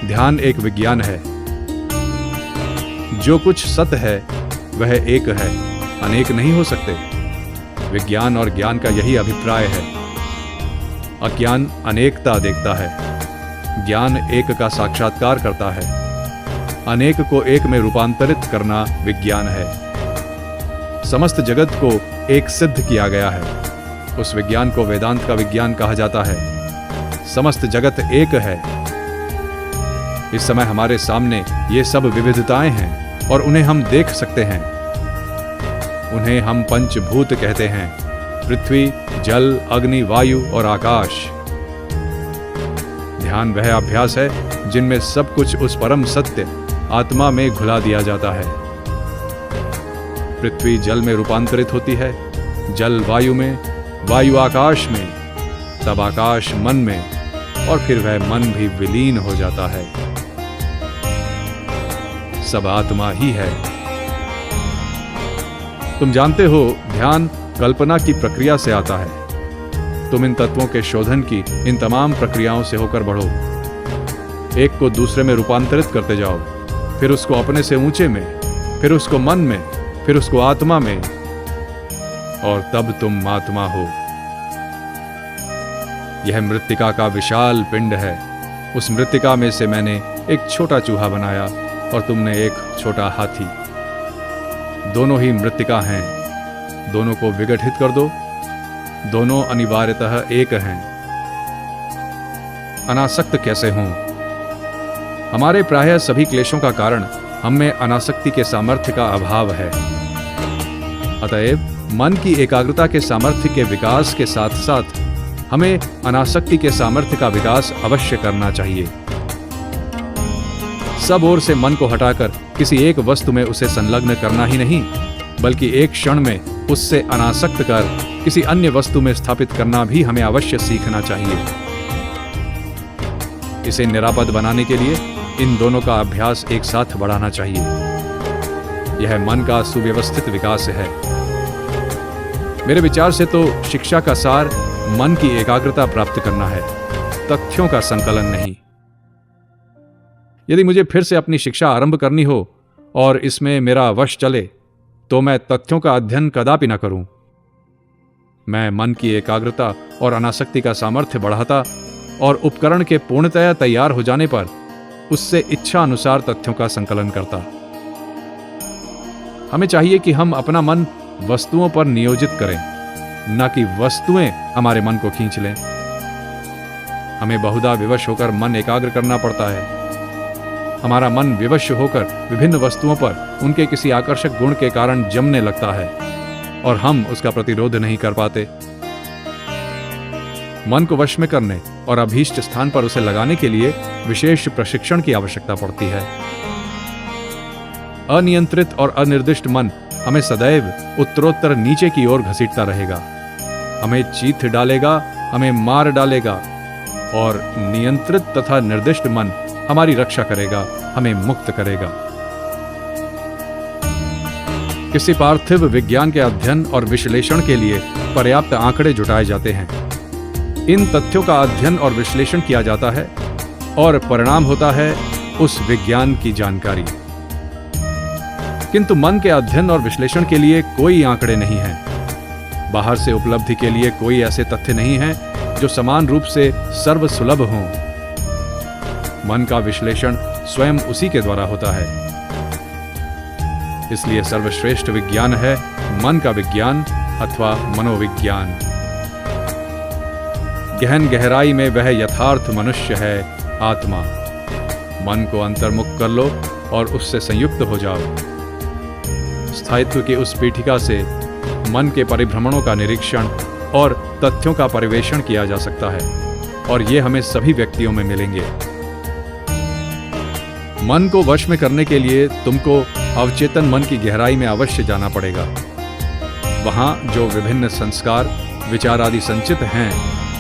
ध्यान एक विज्ञान है। जो कुछ सत्य है वह एक है, अनेक नहीं हो सकते। विज्ञान और ज्ञान का यही अभिप्राय है। अज्ञान अनेकता देखता है, ज्ञान एक का साक्षात्कार करता है। अनेक को एक में रूपांतरित करना विज्ञान है। समस्त जगत को एक सिद्ध किया गया है। उस विज्ञान को वेदांत का विज्ञान कहा जाता है। समस्त जगत एक है। इस समय हमारे सामने ये सब विविधताएं हैं और उन्हें हम देख सकते हैं। उन्हें हम पंचभूत कहते हैं, पृथ्वी, जल, अग्नि, वायु और आकाश। ध्यान वह अभ्यास है जिनमें सब कुछ उस परम सत्य आत्मा में घुला दिया जाता है। पृथ्वी जल में रूपांतरित होती है, जल वायु में, वायु आकाश में, तब आकाश मन में और फिर वह मन भी विलीन हो जाता है। सब आत्मा ही है। तुम जानते हो ध्यान कल्पना की प्रक्रिया से आता है। तुम इन तत्वों के शोधन की इन तमाम प्रक्रियाओं से होकर बढ़ो। एक को दूसरे में रूपांतरित करते जाओ, फिर उसको अपने से ऊंचे में, फिर उसको मन में, फिर उसको आत्मा में, और तब तुम आत्मा हो। यह मृत्तिका का विशाल पिंड है। उस मृत्तिका में से मैंने एक छोटा चूहा बनाया और तुमने एक छोटा हाथी। दोनों ही मृत्तिका हैं। दोनों को विघटित कर दो, दोनों अनिवार्यतः एक हैं। अनासक्त कैसे हों? हमारे प्रायः सभी क्लेशों का कारण हम में अनासक्ति के सामर्थ्य का अभाव है। अतएव मन की एकाग्रता के सामर्थ्य के विकास के साथ साथ हमें अनासक्ति के सामर्थ्य का विकास अवश्य करना चाहिए। सब ओर से मन को हटाकर किसी एक वस्तु में उसे संलग्न करना ही नहीं, बल्कि एक क्षण में उससे अनासक्त कर किसी अन्य वस्तु में स्थापित करना भी हमें अवश्य सीखना चाहिए। इसे निरापद बनाने के लिए इन दोनों का अभ्यास एक साथ बढ़ाना चाहिए। यह मन का सुव्यवस्थित विकास है। मेरे विचार से तो शिक्षा का सार मन की एकाग्रता प्राप्त करना है, तथ्यों का संकलन नहीं। यदि मुझे फिर से अपनी शिक्षा आरंभ करनी हो और इसमें मेरा वश चले, तो मैं तथ्यों का अध्ययन कदापि न करूं। मैं मन की एकाग्रता और अनासक्ति का सामर्थ्य बढ़ाता और उपकरण के पूर्णतया तैयार हो जाने पर उससे इच्छा अनुसार तथ्यों का संकलन करता। हमें चाहिए कि हम अपना मन वस्तुओं पर नियोजित करें, न कि वस्तुएं हमारे मन को खींच लें। हमें बहुधा विवश होकर मन एकाग्र करना पड़ता है। हमारा मन विवश होकर विभिन्न वस्तुओं पर उनके किसी आकर्षक गुण के कारण जमने लगता है और हम उसका प्रतिरोध नहीं कर पाते। मन को वश में करने और अभीष्ट स्थान पर उसे लगाने के लिए विशेष प्रशिक्षण की आवश्यकता पड़ती है। अनियंत्रित और अनिर्दिष्ट मन हमें सदैव उत्तरोत्तर नीचे की ओर घसीटता रहेगा, हमें चीथ डालेगा, हमें मार डालेगा, और नियंत्रित तथा निर्दिष्ट मन हमारी रक्षा करेगा, हमें मुक्त करेगा। किसी पार्थिव विज्ञान के अध्ययन और विश्लेषण के लिए पर्याप्त आंकड़े जुटाए जाते हैं। इन तथ्यों का अध्ययन और विश्लेषण किया जाता है और परिणाम होता है उस विज्ञान की जानकारी। किंतु मन के अध्ययन और विश्लेषण के लिए कोई आंकड़े नहीं हैं। बाहर से उपलब्धि के लिए कोई ऐसे तथ्य नहीं हैं जो समान रूप से सर्वसुलभ हों। मन का विश्लेषण स्वयं उसी के द्वारा होता है। इसलिए सर्वश्रेष्ठ विज्ञान है मन का विज्ञान अथवा मनोविज्ञान। गहन गहराई में वह यथार्थ मनुष्य है आत्मा। मन को अंतर्मुख कर लो और उससे संयुक्त हो जाओ। स्थायित्व की उस पीठिका से मन के परिभ्रमणों का निरीक्षण और तथ्यों का परिवेषण किया जा सकता है, और ये हमें सभी व्यक्तियों में मिलेंगे। मन को वश में करने के लिए तुमको अवचेतन मन की गहराई में अवश्य जाना पड़ेगा। वहां जो विभिन्न संस्कार, विचार आदि संचित हैं,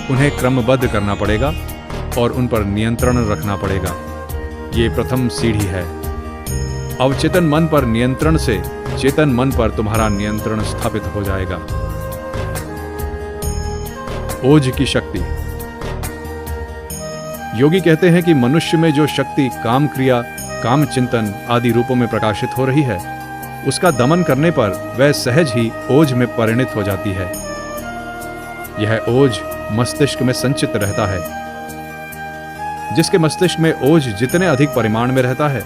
उन्हें क्रमबद्ध करना पड़ेगा और उन पर नियंत्रण रखना पड़ेगा। ये प्रथम सीढ़ी है। अवचेतन मन पर नियंत्रण से चेतन मन पर तुम्हारा नियंत्रण स्थापित हो जाएगा। ओज की शक्ति। योगी कहते हैं कि मनुष्य में जो शक्ति काम क्रिया, काम चिंतन आदि रूपों में प्रकाशित हो रही है, उसका दमन करने पर वह सहज ही ओज में परिणित हो जाती है। यह ओज मस्तिष्क में संचित रहता है। जिसके मस्तिष्क में ओज जितने अधिक परिमाण में रहता है,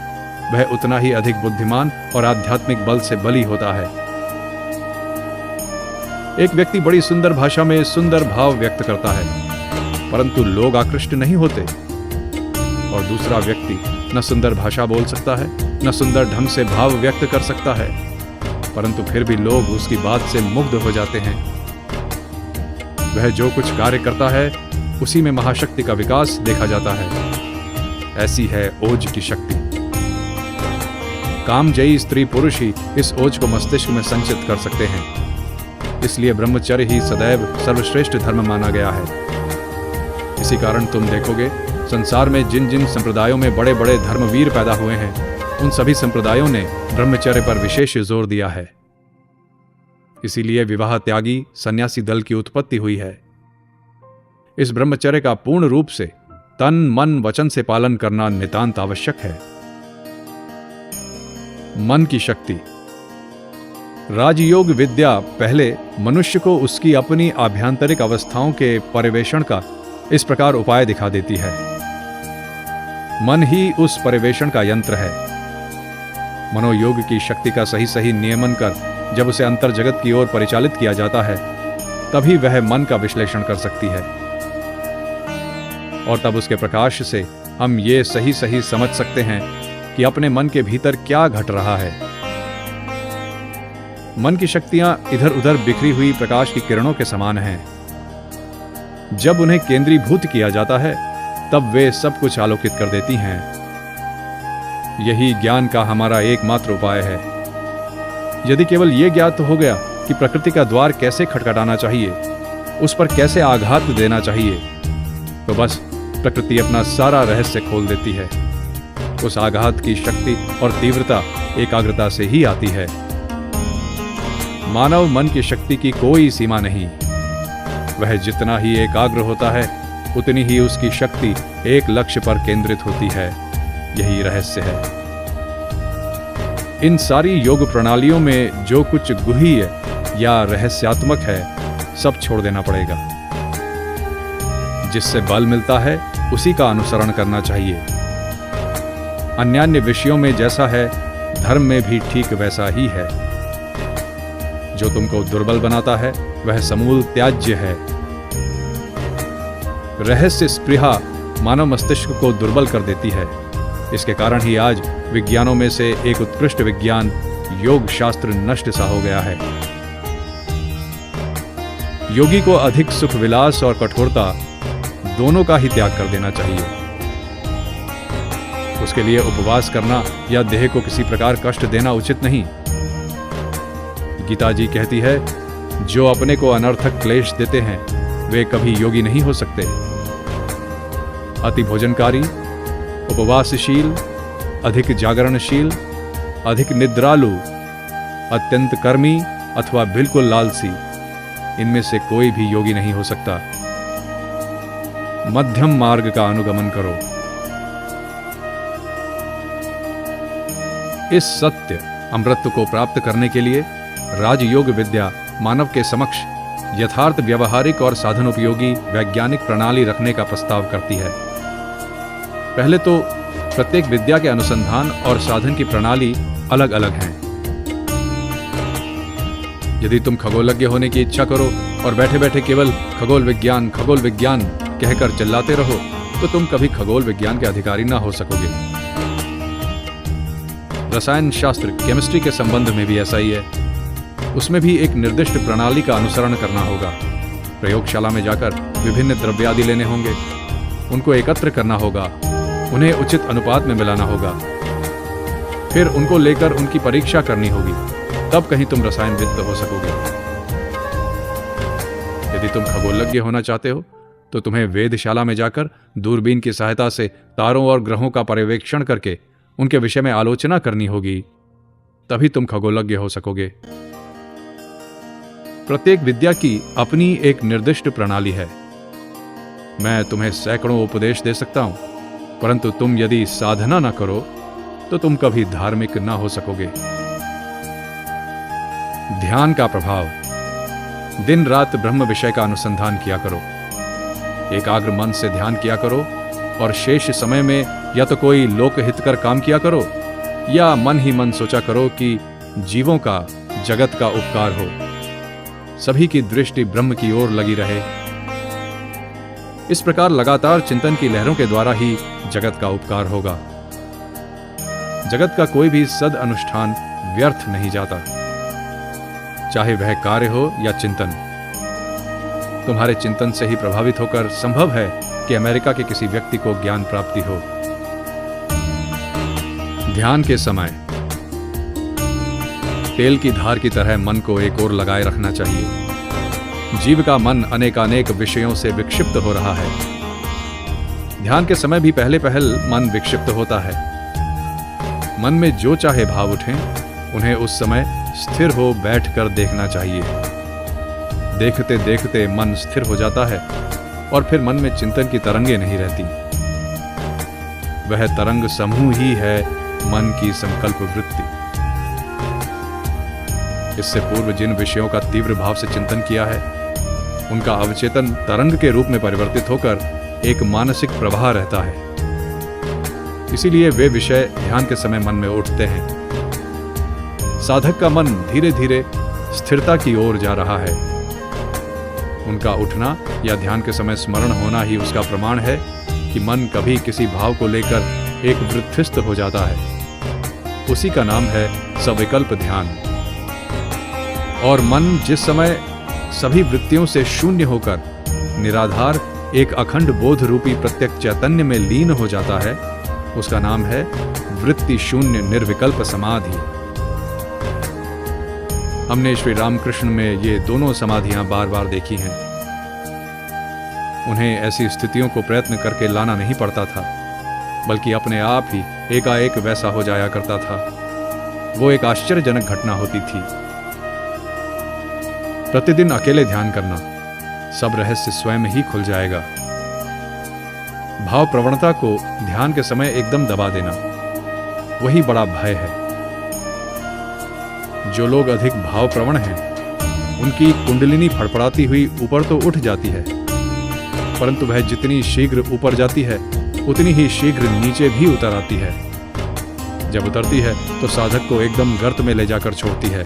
वह उतना ही अधिक बुद्धिमान और आध्यात्मिक बल से बली होता है। एक व्यक्ति बड़ी सुंदर भाषा में सुंदर भाव व्यक्त करता है, परंतु लोग आकृष्ट नहीं होते, और दूसरा व्यक्ति न सुंदर भाषा बोल सकता है, न सुंदर ढंग से भाव व्यक्त कर सकता है, परंतु फिर भी लोग उसकी बात से मुग्ध हो जाते हैं। वह जो कुछ कार्य करता है, उसी में महाशक्ति का विकास देखा जाता है। ऐसी है ओज की शक्ति। कामजयी स्त्री पुरुष ही इस ओज को मस्तिष्क में संचित कर सकते हैं। इसलिए ब्रह्मचर्य ही सदैव सर्वश्रेष्ठ धर्म माना गया है। इसी कारण तुम देखोगे, संसार में जिन जिन संप्रदायों में बड़े बड़े धर्मवीर पैदा हुए हैं, उन सभी संप्रदायों ने ब्रह्मचर्य पर विशेष जोर दिया है। इसीलिए विवाह त्यागी सन्यासी दल की उत्पत्ति हुई है। इस ब्रह्मचर्य का पूर्ण रूप से तन मन वचन से पालन करना नितांत आवश्यक है। मन की शक्ति। राजयोग विद्या पहले मनुष्य को उसकी अपनी आभ्यंतरिक अवस्थाओं के परिवेषण का इस प्रकार उपाय दिखा देती है। मन ही उस परिवेषण का यंत्र है। मनोयोग की शक्ति का सही सही नियमन कर जब उसे अंतर जगत की ओर परिचालित किया जाता है, तभी वह मन का विश्लेषण कर सकती है, और तब उसके प्रकाश से हम ये सही सही समझ सकते हैं कि अपने मन के भीतर क्या घट रहा है। मन की शक्तियां इधर उधर बिखरी हुई प्रकाश की किरणों के समान हैं। जब उन्हें केंद्रीभूत किया जाता है तब वे सब कुछ आलोकित कर देती हैं। यही ज्ञान का हमारा एकमात्र उपाय है। यदि केवल यह ज्ञात हो गया कि प्रकृति का द्वार कैसे खटखटाना चाहिए, उस पर कैसे आघात देना चाहिए, तो बस प्रकृति अपना सारा रहस्य खोल देती है। उस आघात की शक्ति और तीव्रता एकाग्रता से ही आती है। मानव मन की शक्ति की कोई सीमा नहीं। वह जितना ही एकाग्र होता है उतनी ही उसकी शक्ति एक लक्ष्य पर केंद्रित होती है। यही रहस्य है। इन सारी योग प्रणालियों में जो कुछ गुह्य या रहस्यात्मक है, सब छोड़ देना पड़ेगा। जिससे बल मिलता है उसी का अनुसरण करना चाहिए। अन्यान्य विषयों में जैसा है, धर्म में भी ठीक वैसा ही है। जो तुमको दुर्बल बनाता है वह समूल त्याज्य है। रहस्य स्पृहा मानव मस्तिष्क को दुर्बल कर देती है। इसके कारण ही आज विज्ञानों में से एक उत्कृष्ट विज्ञान योग शास्त्र नष्ट सा हो गया है। योगी को अधिक सुख विलास और कठोरता दोनों का ही त्याग कर देना चाहिए। उसके लिए उपवास करना या देह को किसी प्रकार कष्ट देना उचित नहीं। गीता जी कहती है, जो अपने को अनर्थक क्लेश देते हैं वे कभी योगी नहीं हो सकते। अति भोजनकारी, उपवासशील, अधिक जागरणशील, अधिक निद्रालु, अत्यंत कर्मी अथवा बिल्कुल लालसी, इनमें से कोई भी योगी नहीं हो सकता। मध्यम मार्ग का अनुगमन करो। इस सत्य अमृत को प्राप्त करने के लिए राजयोग विद्या मानव के समक्ष यथार्थ व्यवहारिक और साधन उपयोगी वैज्ञानिक प्रणाली रखने का प्रस्ताव करती है। पहले तो प्रत्येक विद्या के अनुसंधान और साधन की प्रणाली अलग अलग हैं। यदि तुम खगोलज्ञ होने की इच्छा करो और बैठे बैठे केवल खगोल विज्ञान कहकर चिल्लाते रहो, तो तुम कभी खगोल विज्ञान के अधिकारी ना हो सकोगे। रसायन शास्त्र केमिस्ट्री के संबंध में भी ऐसा ही है। उसमें भी एक निर्दिष्ट प्रणाली का अनुसरण करना होगा। प्रयोगशाला में जाकर विभिन्न द्रव्यादि लेने होंगे, उनको एकत्र करना होगा, उन्हें उचित अनुपात में मिलाना होगा, फिर उनको लेकर उनकी परीक्षा करनी होगी, तब कहीं तुम रसायनविद हो सकोगे। यदि तुम खगोलज्ञ होना चाहते हो तो तुम्हें वेधशाला में जाकर दूरबीन की सहायता से तारों और ग्रहों का पर्यवेक्षण करके उनके विषय में आलोचना करनी होगी, तभी तुम खगोलज्ञ हो सकोगे। प्रत्येक विद्या की अपनी एक निर्दिष्ट प्रणाली है। मैं तुम्हें सैकड़ों उपदेश दे सकता हूं, परंतु तुम यदि साधना न करो तो तुम कभी धार्मिक न हो सकोगे। ध्यान का प्रभाव। दिन रात ब्रह्म विषय का अनुसंधान किया करो। एकाग्र मन से ध्यान किया करो और शेष समय में या तो कोई लोकहितकर काम किया करो या मन ही मन सोचा करो कि जीवों का, जगत का उपकार हो, सभी की दृष्टि ब्रह्म की ओर लगी रहे। इस प्रकार लगातार चिंतन की लहरों के द्वारा ही जगत का उपकार होगा। जगत का कोई भी सद अनुष्ठान व्यर्थ नहीं जाता, चाहे वह कार्य हो या चिंतन। तुम्हारे चिंतन से ही प्रभावित होकर संभव है कि अमेरिका के किसी व्यक्ति को ज्ञान प्राप्ति हो। ध्यान के समय तेल की धार की तरह मन को एक ओर लगाए रखना चाहिए। जीव का मन अनेकानेक विषयों से विक्षिप्त हो रहा है। ध्यान के समय भी पहले मन विक्षिप्त होता है। मन में जो चाहे भाव उठें, उन्हें उस समय स्थिर हो बैठकर देखना चाहिए। देखते देखते मन स्थिर हो जाता है और फिर मन में चिंतन की तरंगें नहीं रहती। वह तरंग समूह ही है मन की संकल्प वृत्ति। इससे पूर्व जिन विषयों का तीव्र भाव से चिंतन किया है, उनका अवचेतन तरंग के रूप में परिवर्तित होकर एक मानसिक प्रवाह रहता है। इसीलिए वे विषय ध्यान के समय मन में उठते हैं। साधक का मन धीरे धीरे स्थिरता की ओर जा रहा है। उनका उठना या ध्यान के समय स्मरण होना ही उसका प्रमाण है कि मन कभी किसी भाव को लेकर एक वृत्तिस्थ हो जाता है, उसी का नाम है सविकल्प ध्यान। और मन जिस समय सभी वृत्तियों से शून्य होकर निराधार एक अखंड बोध रूपी प्रत्यक्ष चैतन्य में लीन हो जाता है, उसका नाम है वृत्ति शून्य निर्विकल्प समाधि। हमने श्री रामकृष्ण में ये दोनों समाधियां बार बार देखी हैं। उन्हें ऐसी स्थितियों को प्रयत्न करके लाना नहीं पड़ता था, बल्कि अपने आप ही एकाएक वैसा हो जाया करता था। वो एक आश्चर्यजनक घटना होती थी। प्रतिदिन अकेले ध्यान करना, सब रहस्य स्वयं ही खुल जाएगा। भाव प्रवणता को ध्यान के समय एकदम दबा देना, वही बड़ा भय है। जो लोग अधिक भाव प्रवण हैं, उनकी कुंडलिनी फड़फड़ाती हुई ऊपर तो उठ जाती है, परंतु वह जितनी शीघ्र ऊपर जाती है उतनी ही शीघ्र नीचे भी उतर आती है। जब उतरती है तो साधक को एकदम गर्त में ले जाकर छोड़ती है।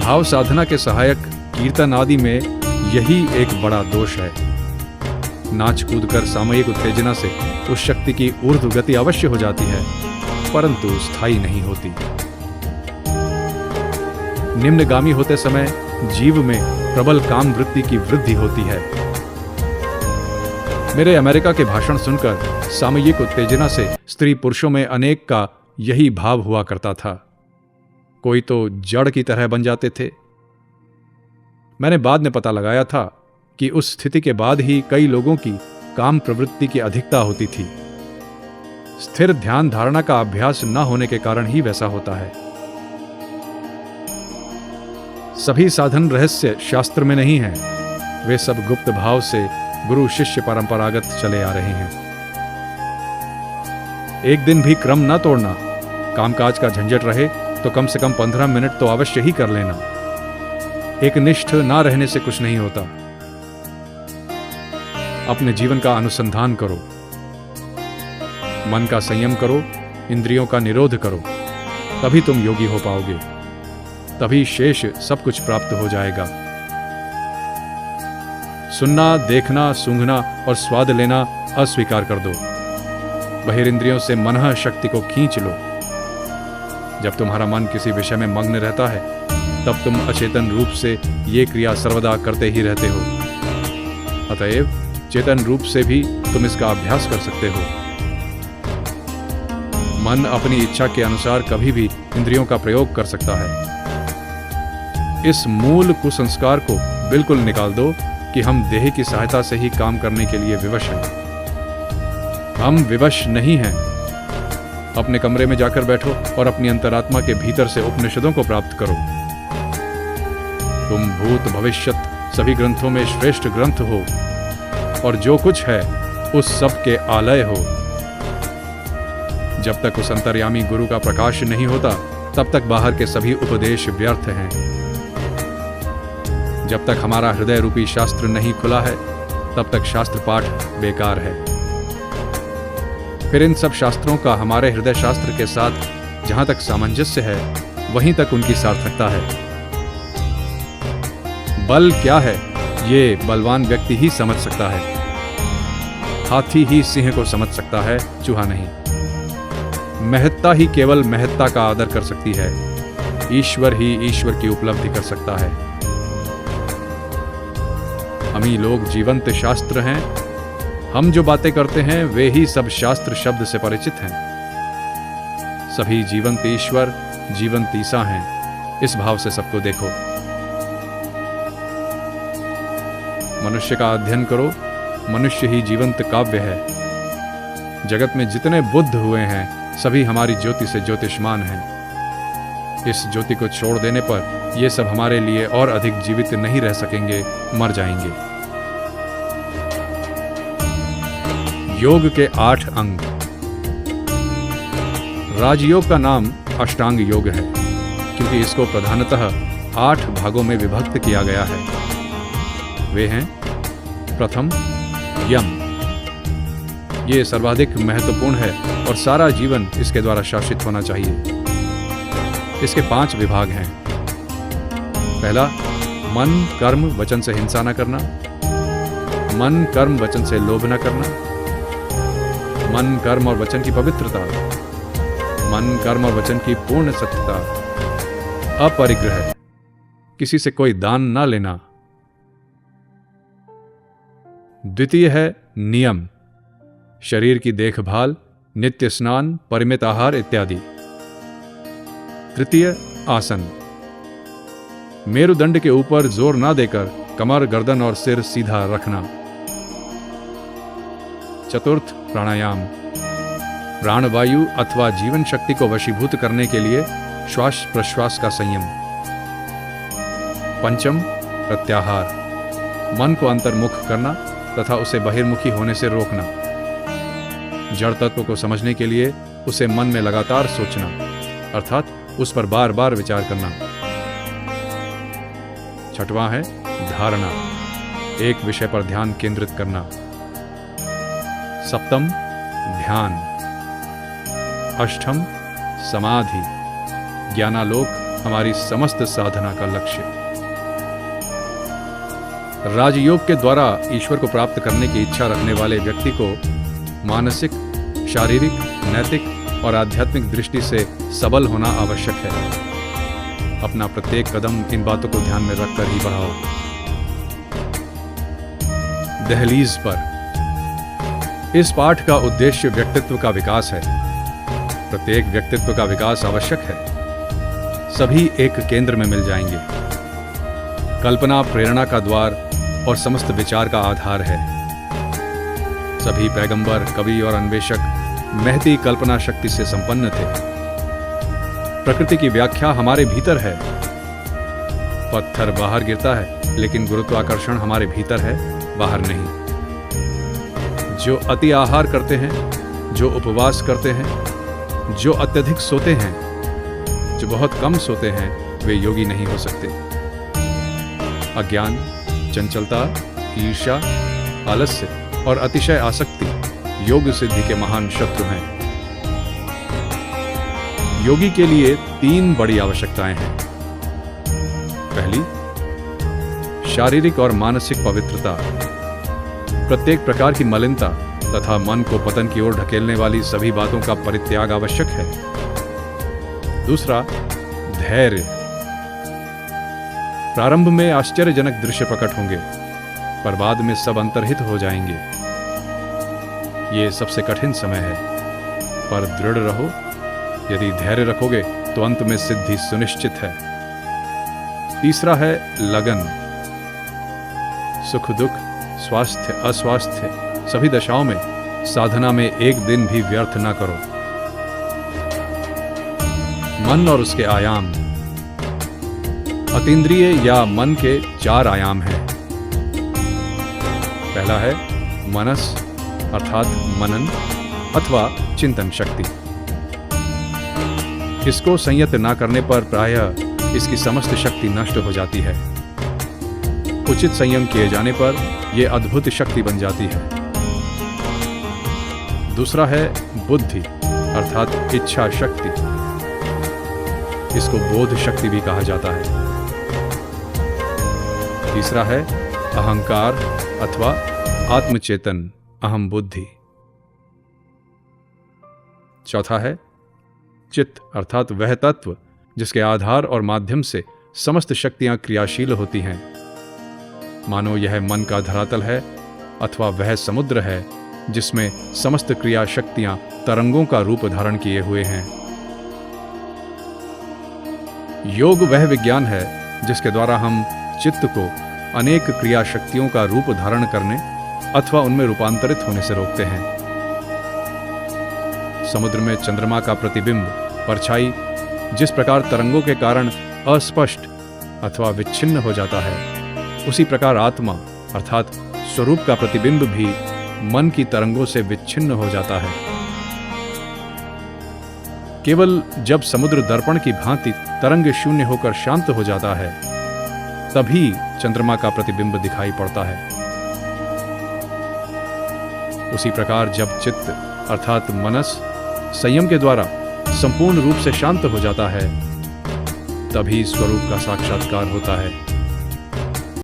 भाव साधना के सहायक कीर्तन आदि में यही एक बड़ा दोष है। नाच कूद कर सामयिक उत्तेजना से उस शक्ति की ऊर्ध्व गति अवश्य हो जाती है, परंतु स्थायी नहीं होती। निम्नगामी होते समय जीव में प्रबल काम वृत्ति की वृद्धि होती है। मेरे अमेरिका के भाषण सुनकर सामयिक उत्तेजना से स्त्री पुरुषों में अनेक का यही भाव हुआ करता था। कोई तो जड़ की तरह बन जाते थे। मैंने बाद में पता लगाया था कि उस स्थिति के बाद ही कई लोगों की काम प्रवृत्ति की अधिकता होती थी। स्थिर ध्यान धारणा का अभ्यास न होने के कारण ही वैसा होता है। सभी साधन रहस्य शास्त्र में नहीं हैं, वे सब गुप्त भाव से गुरु शिष्य परंपरागत चले आ रहे हैं। एक दिन भी क्रम न तोड़ना। कामकाज का झंझट रहे तो कम से कम 15 मिनट तो अवश्य ही कर लेना। एक निष्ठ ना रहने से कुछ नहीं होता। अपने जीवन का अनुसंधान करो, मन का संयम करो, इंद्रियों का निरोध करो, तभी तुम योगी हो पाओगे। तभी शेष सब कुछ प्राप्त हो जाएगा। सुनना, देखना, सूंघना और स्वाद लेना अस्वीकार कर दो। बहिरिंद्रियों से मनः शक्ति को खींच लो। जब तुम्हारा मन किसी विषय में मग्न रहता है, तब तुम अचेतन रूप से ये क्रिया सर्वदा करते ही रहते हो। अतएव चेतन रूप से भी तुम इसका अभ्यास कर सकते हो। मन अपनी इच्छा के अनुसार कभी भी इंद्रियों का प्रयोग कर सकता है। इस मूल कुसंस्कार को बिल्कुल निकाल दो कि हम देह की सहायता से ही काम करने के लिए विवश हैं। हम विवश नहीं हैं। अपने कमरे में जाकर बैठो और अपनी अंतरात्मा के भीतर से उपनिषदों को प्राप्त करो। तुम भूत भविष्यत सभी ग्रंथों में श्रेष्ठ ग्रंथ हो और जो कुछ है उस सब के आलय हो। जब तक उस अंतर्यामी गुरु का प्रकाश नहीं होता, तब तक बाहर के सभी उपदेश व्यर्थ हैं। जब तक हमारा हृदय रूपी शास्त्र नहीं खुला है, तब तक शास्त्र पाठ बेकार है। फिर इन सब शास्त्रों का हमारे हृदय शास्त्र के साथ जहां तक सामंजस्य है, वहीं तक उनकी सार्थकता है। बल क्या है, ये बलवान व्यक्ति ही समझ सकता है। हाथी ही सिंह को समझ सकता है, चूहा नहीं। महत्ता ही केवल महत्ता का आदर कर सकती है। ईश्वर ही ईश्वर की उपलब्धि कर सकता है। हम ही लोग जीवंत शास्त्र हैं। हम जो बातें करते हैं वे ही सब शास्त्र शब्द से परिचित हैं। सभी जीवंत ईश्वर जीवंत ईसा हैं। इस भाव से सबको देखो। मनुष्य का अध्ययन करो। मनुष्य ही जीवंत काव्य है। जगत में जितने बुद्ध हुए हैं, सभी हमारी ज्योति से ज्योतिष्मान हैं। इस ज्योति को छोड़ देने पर ये सब हमारे लिए और अधिक जीवित नहीं रह सकेंगे, मर जाएंगे। योग के 8 अंग। राजयोग का नाम अष्टांग योग है, क्योंकि इसको प्रधानतः 8 भागों में विभक्त किया गया है। वे हैं: प्रथम यम। ये सर्वाधिक महत्वपूर्ण है और सारा जीवन इसके द्वारा शासित होना चाहिए। इसके 5 विभाग हैं। पहला, मन कर्म वचन से हिंसा न करना। मन कर्म वचन से लोभ न करना। मन, कर्म और वचन की पवित्रता, मन, कर्म और वचन की पूर्ण सत्यता, अपरिग्रह, किसी से कोई दान ना लेना। द्वितीय है नियम, शरीर की देखभाल, नित्य स्नान, परिमित आहार इत्यादि। तृतीय आसन, मेरुदंड के ऊपर जोर ना देकर कमर, गर्दन और सिर सीधा रखना। चतुर्थ प्राणायाम, प्राणवायु अथवा जीवन शक्ति को वशीभूत करने के लिए श्वास प्रश्वास का संयम। पंचम प्रत्याहार, मन को अंतर्मुख करना तथा उसे बहिर्मुखी होने से रोकना। जड़ तत्व को समझने के लिए उसे मन में लगातार सोचना, अर्थात उस पर बार बार विचार करना। छठवां है धारणा, एक विषय पर ध्यान केंद्रित करना। सप्तम ध्यान। अष्टम समाधि, ज्ञानालोक हमारी समस्त साधना का लक्ष्य। राजयोग के द्वारा ईश्वर को प्राप्त करने की इच्छा रखने वाले व्यक्ति को मानसिक, शारीरिक, नैतिक और आध्यात्मिक दृष्टि से सबल होना आवश्यक है। अपना प्रत्येक कदम इन बातों को ध्यान में रखकर ही बढ़ाओ। दहलीज पर। इस पाठ का उद्देश्य व्यक्तित्व का विकास है। प्रत्येक व्यक्तित्व का विकास आवश्यक है। सभी एक केंद्र में मिल जाएंगे। कल्पना प्रेरणा का द्वार और समस्त विचार का आधार है। सभी पैगंबर, कवि और अन्वेषक महती कल्पना शक्ति से संपन्न थे। प्रकृति की व्याख्या हमारे भीतर है। पत्थर बाहर गिरता है, लेकिन गुरुत्वाकर्षण हमारे भीतर है, बाहर नहीं। जो अति आहार करते हैं, जो उपवास करते हैं, जो अत्यधिक सोते हैं, जो बहुत कम सोते हैं, वे योगी नहीं हो सकते। अज्ञान, चंचलता, ईर्ष्या, आलस्य और अतिशय आसक्ति योग सिद्धि के महान शत्रु हैं। योगी के लिए 3 बड़ी आवश्यकताएं हैं। पहली, शारीरिक और मानसिक पवित्रता। प्रत्येक प्रकार की मलिनता तथा मन को पतन की ओर ढकेलने वाली सभी बातों का परित्याग आवश्यक है। दूसरा, धैर्य। प्रारंभ में आश्चर्यजनक दृश्य प्रकट होंगे, पर बाद में सब अंतर्हित हो जाएंगे। ये सबसे कठिन समय है, पर दृढ़ रहो। यदि धैर्य रखोगे तो अंत में सिद्धि सुनिश्चित है। तीसरा है लगन। सुख दुख, स्वास्थ्य अस्वास्थ्य, सभी दशाओं में साधना में एक दिन भी व्यर्थ ना करो। मन और उसके आयाम। अतीन्द्रिय या मन के 4 आयाम हैं। पहला है मनस, अर्थात मनन अथवा चिंतन शक्ति। इसको संयत ना करने पर प्रायः इसकी समस्त शक्ति नष्ट हो जाती है। उचित संयम किए जाने पर यह अद्भुत शक्ति बन जाती है। दूसरा है बुद्धि, अर्थात इच्छा शक्ति। इसको बोध शक्ति भी कहा जाता है। तीसरा है अहंकार अथवा आत्मचेतन, अहम बुद्धि। चौथा है चित्त, अर्थात वह तत्व जिसके आधार और माध्यम से समस्त शक्तियां क्रियाशील होती हैं। मानो यह मन का धरातल है अथवा वह समुद्र है जिसमें समस्त क्रिया शक्तियां तरंगों का रूप धारण किए हुए हैं। योग वह विज्ञान है जिसके द्वारा हम चित्त को अनेक क्रिया शक्तियों का रूप धारण करने अथवा उनमें रूपांतरित होने से रोकते हैं। समुद्र में चंद्रमा का प्रतिबिंब, परछाई जिस प्रकार तरंगों के कारण अस्पष्ट अथवा विच्छिन्न हो जाता है, उसी प्रकार आत्मा अर्थात स्वरूप का प्रतिबिंब भी मन की तरंगों से विच्छिन्न हो जाता है। केवल जब समुद्र दर्पण की भांति तरंग शून्य होकर शांत हो जाता है, तभी चंद्रमा का प्रतिबिंब दिखाई पड़ता है। उसी प्रकार जब चित्त अर्थात मनस संयम के द्वारा संपूर्ण रूप से शांत हो जाता है, तभी स्वरूप का साक्षात्कार होता है।